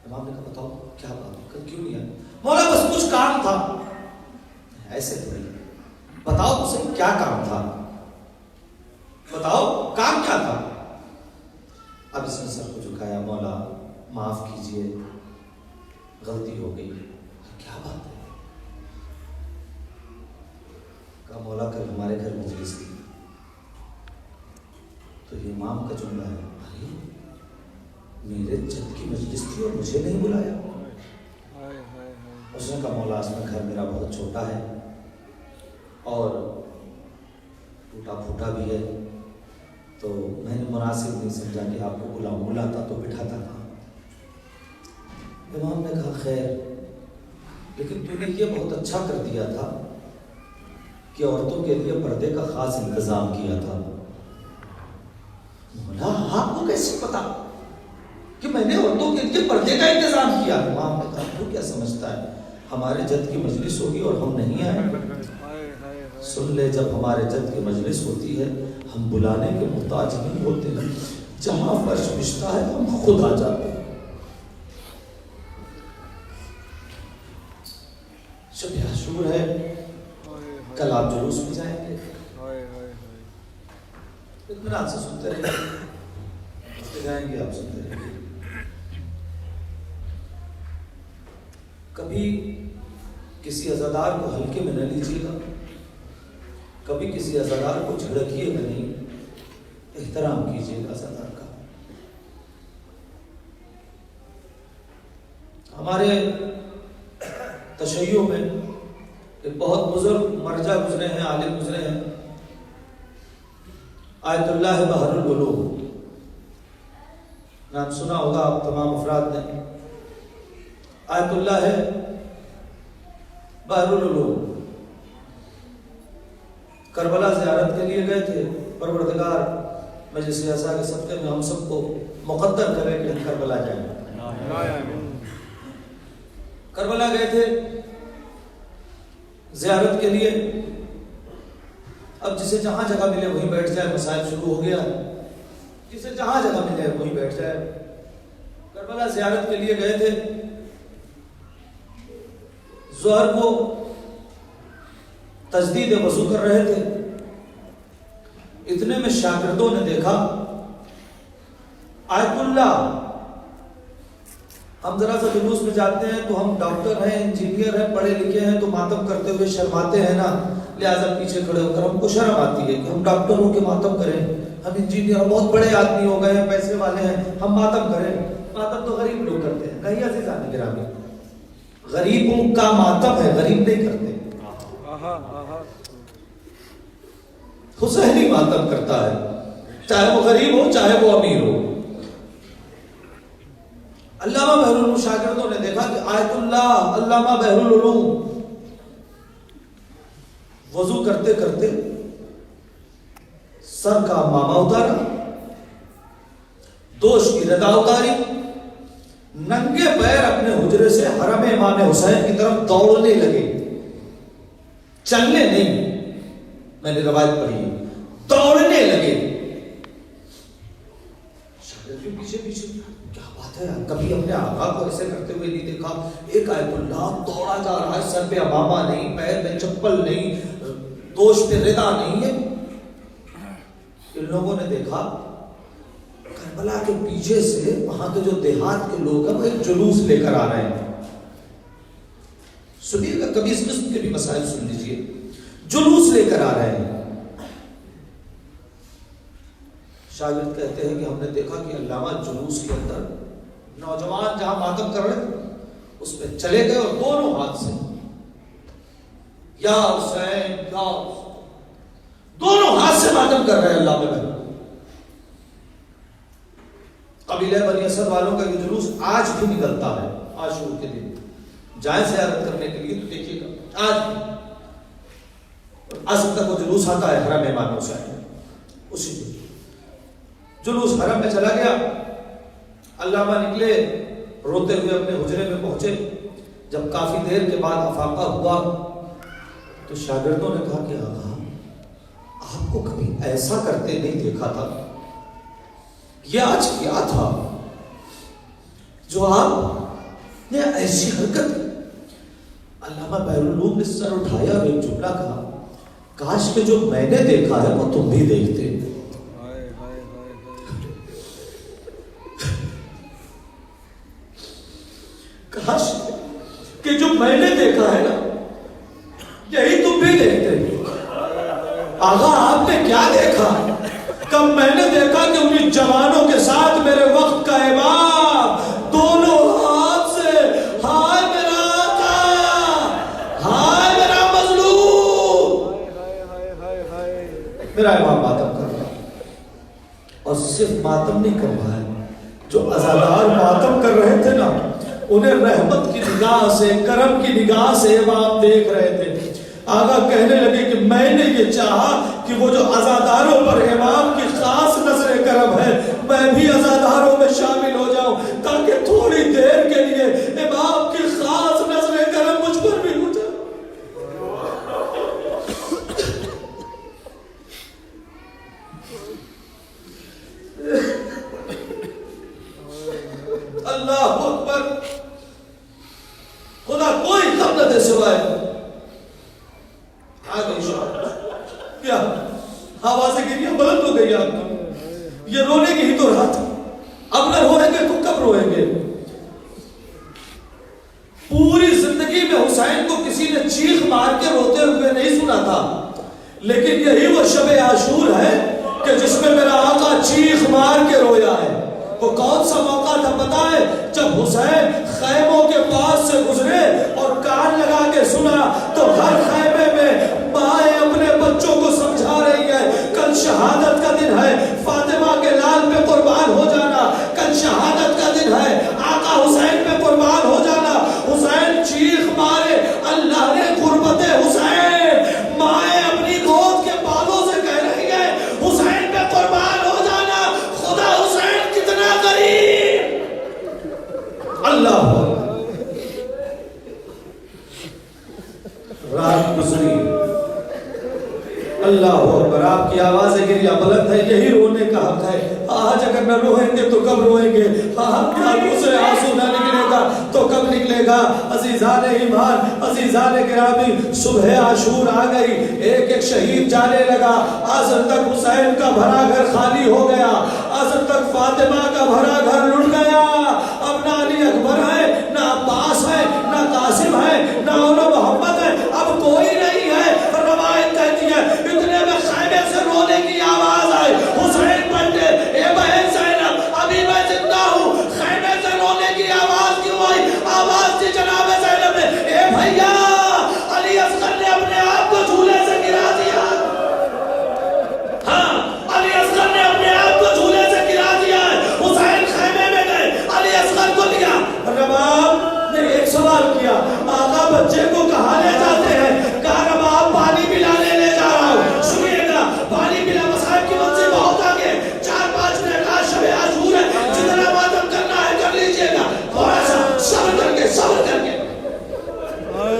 امام نے کہا بتاؤ کیا بات ہے, کل کیوں نہیں آیا؟ مولا بس کچھ کام تھا. ایسے تھوڑی, بتاؤ تم سے کیا کام تھا, بتاؤ کام کیا تھا. اب اس نے سر کو جھکایا, مولا معاف کیجئے غلطی ہو گئی. کیا بات ہے؟ کہا مولا کل ہمارے گھر مجلس تھی. تو یہ امام کا جملہ ہے, ارے میرے جد کی مجلس تھی اور مجھے نہیں بلایا. اس نے کہا مولا اس میں گھر میرا بہت چھوٹا ہے اور ٹوٹا پھوٹا بھی ہے, تو میں نے مناسب نہیں سمجھا کہ آپ کو بلاؤں. بلاتا تو بٹھاتا تھا. امام نے کہا خیر, لیکن تو نے یہ بہت اچھا کر دیا تھا کہ عورتوں کے لیے پردے کا خاص انتظام کیا تھا. مولا آپ کو کیسے پتا کہ میں نے عورتوں کے لیے پردے کا انتظام کیا؟ امام نے کہا تو کیا سمجھتا ہے, ہمارے جد کی مجلس ہوگی اور ہم نہیں آئے. سن لے, جب ہمارے جد کی مجلس ہوتی ہے ہم بلانے کے محتاج نہیں ہوتے ہیں. جہاں فرش بچھتا ہے ہم خود آ جاتے ہیں. شب عاشور ہے, کل آپ جلوس میں جائیں گے. اطمینان سے سنتے رہیں جائیں گے, آپ سنتے رہیں گے. کبھی کسی عزادار کو ہلکے میں نہ لیجیے گا, کبھی کسی عزادار کو جھڑکیے گا نہیں, احترام کیجیے گا عزادار کا. ہمارے تشیع میں ایک بہت بزرگ مرجع گزرے ہیں, عالم گزرے ہیں, آیت اللہ بحر العلوم, نام سنا ہوگا آپ تمام افراد نے. آیت اللہ ہے بحر العلوم. کربلا زیارت کے لیے گئے تھے. پروردگار مجلس اعزا کے صدقے میں ہم سب کو مقدر کرے کہ ہم کربلا جائیں. کربلا گئے تھے زیارت کے لیے. اب جسے جہاں جگہ ملے وہیں بیٹھ جائے, مسائل شروع ہو گیا. جسے جہاں جگہ ملے وہیں بیٹھ جائے. کربلا زیارت کے لیے گئے تھے. ظہر کو تجدید وضو کر رہے تھے. اتنے میں شاگردوں نے دیکھا آیت اللہ, ہم ذرا سا جلوس میں جاتے ہیں تو ہم ڈاکٹر ہیں, انجینئر ہیں, پڑھے لکھے ہیں, تو ماتم کرتے ہوئے شرماتے ہیں نا. لہٰذا پیچھے کھڑے ہو کر ہم کو شرم آتی ہے کہ ہم ڈاکٹروں کے ماتم کریں، ہم انجینئر بہت بڑے آدمی ہو گئے ہیں، پیسے والے ہیں، ہم ماتم کریں۔ ماتم تو غریب لوگ کرتے ہیں، نہیں عزیزان گرامی، غریبوں کا ماتم ہے، غریب نہیں کرتے۔ حسین ہی ماتم کرتا ہے، چاہے وہ غریب ہو چاہے وہ امیر ہو۔ علامہ بحر العلوم شاگردوں نے دیکھا کہ آیت اللہ علامہ بحر العلوم وضو کرتے کرتے سر کا امامہ اتارا، دوش کی ردا اتاری، ننگے پیر اپنے حجرے سے حرم امام حسین کی طرف دوڑنے لگے، چلنے نہیں، میں نے روایت پڑھی ہے، دوڑنے لگے۔ شاگرد بھی پیچھے پیچھے، کیا بات ہے، کبھی ہم نے آقا کو ایسے کرتے ہوئے نہیں دیکھا۔ ایک آیت اللہ دوڑا جا رہا ہے، سر پہ امامہ نہیں، پیر میں چپل نہیں، دوش پہ ردا نہیں ہے۔ ان لوگوں نے دیکھا کربلا کے پیچھے سے وہاں کے جو دیہات کے لوگ ہیں وہ ایک جلوس لے کر آ رہے ہیں۔ سنیے گا، کبھی اس قسم کے بھی مسائل سن لیجئے، جلوس لے کر آ رہے ہیں۔ شاگرد کہتے ہیں کہ ہم نے دیکھا کہ علامہ جلوس کے اندر نوجوان جہاں ماتم کر رہے تھے اس پہ چلے گئے اور دونوں ہاتھ سے یا حسین یا حسین، دونوں ہاتھ سے ماتم کر رہے ہیں علامہ بھائی۔ قبیلہ بنی اسد والوں کا یہ جلوس آج بھی نکلتا ہے، عاشور کے دن جائیں زیارت کرنے کے لیے تو دیکھیے گا، آج بھی عصر تک وہ جلوس آتا ہے حرم امام حسین۔ اسی دن جلوس حرم میں چلا گیا، علامہ نکلے روتے ہوئے اپنے حجرے میں پہنچے۔ جب کافی دیر کے بعد افاقہ ہوا تو شاگردوں نے کہا کہ آقا آپ کو کبھی ایسا کرتے نہیں دیکھا تھا، یہ آج کیا تھا جو آپ نے ایسی حرکت۔ علامہ بحر العلوم نے سر اٹھایا اور ایک جملہ کہا، کاش کہ جو میں نے دیکھا ہے وہ تم بھی دیکھتے۔ کاش کہ جو میں نے دیکھا ہے نا یہی تم بھی دیکھتے۔ آقا آپ نے کیا دیکھا؟ کب میں نے دیکھا کہ انہیں جوانوں کے ساتھ میرے وقت کا امام دونوں ہاتھ سے، ہائے میرا آقا، ہائے میرا مظلوم، میرا امام ماتم کر رہا ہے۔ اور صرف ماتم نہیں کر رہا ہے، جو عزادار ماتم کر رہے تھے نا انہیں رحمت کی نگاہ سے، کرم کی نگاہ سے امام دیکھ رہے تھے۔ آقا کہنے لگے کہ میں نے یہ چاہا کہ وہ جو عزاداروں پر امام کی خاص نظر کرم ہے میں بھی عزاداروں میں شامل ہو جاؤں، تاکہ تھوڑی دیر کے لیے امام کی خاص نظر کرم مجھ پر بھی ہو جائے۔ اللہ اکبر، خدا کوئی غم نہ دے سوائے کیا آوازیں گریاں بلند ہو گئی۔ آپ کو یہ رونے کی ہی تو رات، اب نہ روئیں گے تو کب روئیں گے؟ پوری زندگی میں حسین کو کسی نے چیخ مار کے روتے ہوئے نہیں سنا تھا، لیکن یہی وہ شب عاشور ہے کہ جس میں میرا آقا چیخ مار کے رویا ہے۔ وہ کون سا موقع تھا پتا ہے؟ جب حسین خیموں کے پاس سے گزرے اور کان لگا کے سنا تو ہر خیمے میں مائیں اپنے بچوں کو سمجھا رہی ہے کل شہادت کا دن ہے، فاطمہ کے لال پہ قربان ہو جانا، کل شہادت کا دن ہے، آقا حسین پہ قربان ہو جانا۔ حسین چیخ مارے، اللہ نے غربت حسین، مائیں اپنی گود کے بالوں سے کہہ رہی ہے حسین پہ قربان ہو جانا۔ خدا حسین کتنا غریب، اللہ رات گزری، اللہ اکبر، آپ کی آوازیں گریہ بلند ہے، یہی رونے کا حق ہے۔ آج اگر نہ روئیں گے تو کب روئیں گے؟ ہم کی آنکھوں سے آنسو نہ نکلے گا تو کب نکلے گا؟ عزیزان ایمان، عزیزان گرامی، صبح عاشور آ گئی، ایک ایک شہید جانے لگا۔ عصر تک حسین کا بھرا گھر خالی ہو گیا، عصر تک فاطمہ کا بھرا گھر لٹ گیا۔ اب نہ علی اکبر ہے، نہ عباس ہے، نہ قاسم ہے، نہ محمد ہے، اب کوئی نہیں ہے۔ روایت اتنے میں خیمے سے رونے کی آواز آئی. حسین پلٹے, اے بہن زینب ابھی میں زندہ ہوں. خیمے سے رونے کی آواز کیوں آئی؟ آواز تھی جناب زینب نے, اے بھیا علی اصغر نے اپنے آپ کو جھولے سے گرا دیا. ہاں, علی اصغر نے اپنے آپ کو جھولے سے گرا دیا ہے. حسین خیمے میں گئے, علی اصغر کو لیا. رباب نے ایک سوال کیا, آقا بچے کو کہاں لے جاتے ہیں؟ کہا رباب پانی پلانے لے جا رہا ہوں. سنیے گا, پانی پلا مصائب کی منزل بہت آگے, 4-5 منٹ کا شب عاشور ہے, جتنا ماتم کرنا ہے کر لیجئے گا, تھوڑا سا صبر کر کے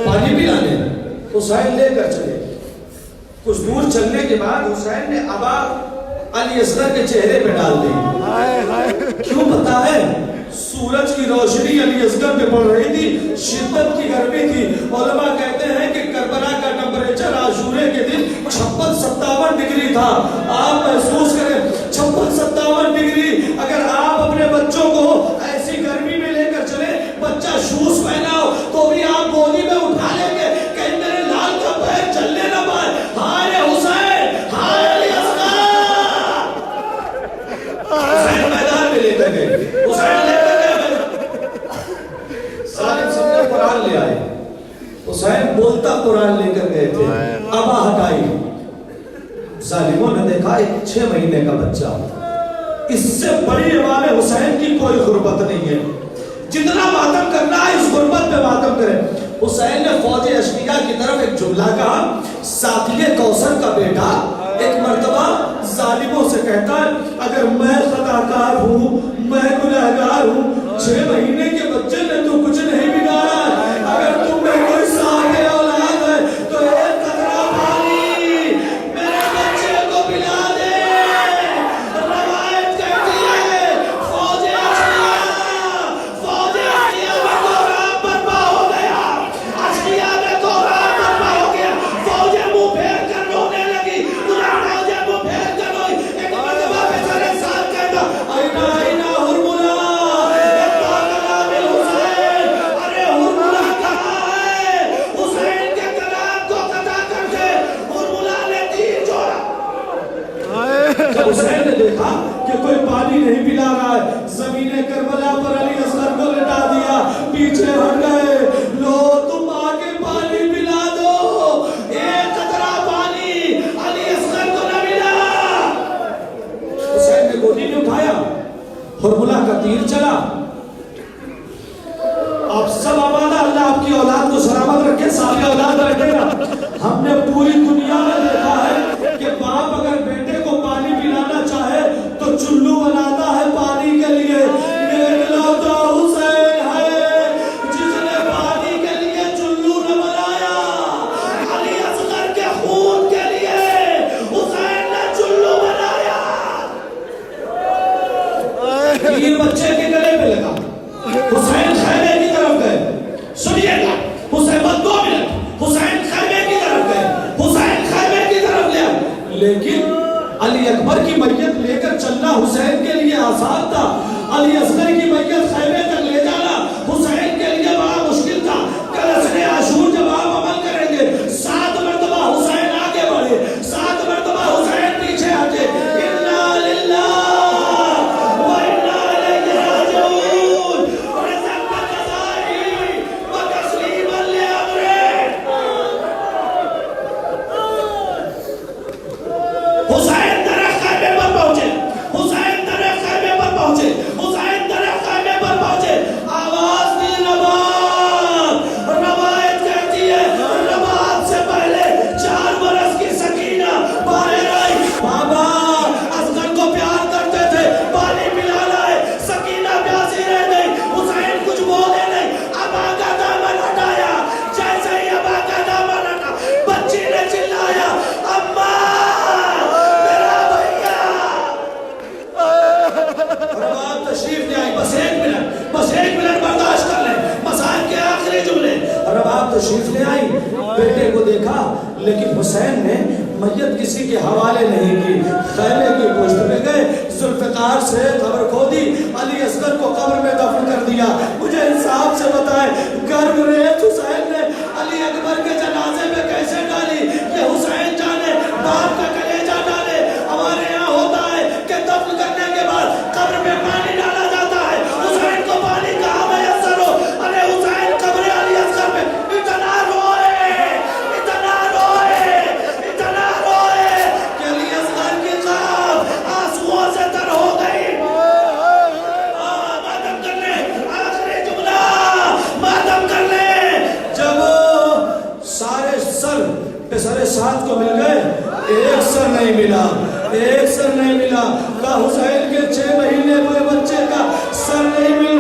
پانی پلانے. حسین لے کر چلے. کچھ دور چلنے کے بعد حسین نے ابا علی اصغر کے چہرے پہ ڈال دی. کیوں پتا ہے؟ سورج کی روشنی علی اصغر پہ پڑ رہی تھی, شدت کی گرمی تھی. علماء کہتے ہیں کہ کربلا کا ٹمپریچر عاشورے کے دن 56-57 ڈگری تھا. آپ محسوس کریں 56-57 ڈگری. اگر آپ اپنے بچوں کو ایسی گرمی میں لے کر چلے, بچہ شوز پہنا ہو تو بھی آپ گودی میں اٹھا لیں گے, کہیں میرے لال کا پیر چلنے نہ پائے. ہائے حسین, ہائے علی اصغر. حسین میدان میں لے کر گئے, حسین لے کر گئے. ظالم سب نے قرآن لے آئے. حسین بولتا قرآن لے کر گئے تھے, ابا ہٹائی. ظالموں نے دیکھا ایک 6 مہینے کا بچہ. اس سے بڑی امام حسین کی کوئی غربت نہیں ہے. جتنا ماتم کرنا ہے اس غربت پہ ماتم کریں. حسین نے فوج اشقیہ کی طرف ایک جملہ کہا. ساقی کوثر کا بیٹا ایک مرتبہ ظالموں سے کہتا ہے, اگر میں خطاکار ہوں, میں گنہگار ہوں, 6 مہینے کے بچے نے تو کچھ نہیں بگاڑا ہے. اگر تم میں کوئی صاحب اولاد ہے تو ایک قطرہ پانی میرے بچے کو پلا دے. روایت کہتی ہے فوج اشقیہ میں کوہرام برپا ہو گیا. اشقیہ میں کوہرام برپا ہو گیا. فوجیں منہ پھیر کر رونے لگی. فوجیں منہ پھیر کر روئی. ایک مرتبہ پہ سارے ساتھ کہتا, آئینہ آئینہ ہرملا, اتنا کلام حسین. ارے ہرملا کہاں ہے؟ حسین کے کلام کو قطع کر کے ہرملا نے تیر چھوڑا. جب حسین نے دیکھا کہ کوئی پانی نہیں پلا رہا ہے, زمین کربلا پر علی اصغر کو لٹا دیا, پیچھے ہٹ گئے. لو تم آگے پانی پلا دو. ایک قطرہ پانی علی اصغر کو نہ ملا. حسین نے گودی میں اٹھایا, ہرملا کا تیر چلا. آپ سب آبادہ, اللہ آپ کی اولاد کو سلامت رکھے, ساتھ اولاد رکھے گا. ہم نے پوری دنیا میں دیکھا ہے کہ باپ اگر بیٹے کو پانی پلانا چاہے تو چلو بناتا ہے پانی کے لیے. یہ لوٹا حسین ہے جس نے پانی کے لیے چلو نہ بنایا. علی اصغر کے خون کے لیے حسین نے چلو بنایا. تیر بچے کے گلے پہ لگا. حسین خیمے کی طرف گئے. سنیے گا, حسین بس 2 منٹ. حسین خیمے کی طرف گئے. حسین خیمے کی طرف لیا. لیکن علی اکبر کی میت لے کر چلنا حسین کے لیے آسان تھا. علی اصغر کی میت خیمے تک لے جانا حسین کے لیے بڑا مشکل تھا. کل عاشور جب آپ عمل کریں گے, 7 مرتبہ حسین آگے بڑھے, 7 مرتبہ حسین پیچھے ہٹے. انا للہ و انا الیہ راجعون. ورزق قضائی و تسلیما لامرہ. حسین درخت خیمے پر پہنچے. حسین درخت خیمے پر پہنچے. حسین درخت خیمے پر پہنچے. آواز دی رباب. روایت کہتی ہے رباب سے پہلے 4 برس کی سکینہ باہر آئی. بابا اصغر کو پیار کرتے تھے, پانی پلانا ہے. سکینہ پیاسی رہ گئی. حسین کچھ بولے نہیں. ابا کا دامن ہٹایا. جیسے ہی ابا کا دامن ہٹا, بچی نے چلایا, اماں تشریف لے آئی. بس 1 منٹ برداشت کر لیں. مسائل کے آخری جملے. رباب تشریف لے آئی, بیٹے کو دیکھا, لیکن حسین نے میت کسی کے حوالے نہیں کی. خیمے کی پشت پہ گئے, ذوالفقار سے قبر کھودی, علی اصغر کو قبر میں دفن کر دیا. مجھے انصاف سے بتائیں, گرم ریت حسین نے علی اکبر کے جنازے میں کیسے ڈالی, یہ حسین جانے. باپ کا کلیجہ ڈالے. ہمارے یہاں ہوتا ہے کہ دفن کرنے کے بعد قبر میں پانی ڈالا جاتا ہے. حسین کو پانی کہاں میسر ہو؟ ارے حسین قبر علی اصغر میں اتنا روئے کہ علی اصغر کی قبر آنسوؤں سے تر ہو گئی. ماتم کر لیں، آخری جملہ ماتم کر لیں. جب سارے سر سر ساتھ کو مل گئے، ایک سر نہیں ملا. کا حسین کے 6 مہینے ہوئے بچے کا سر نہیں ملا.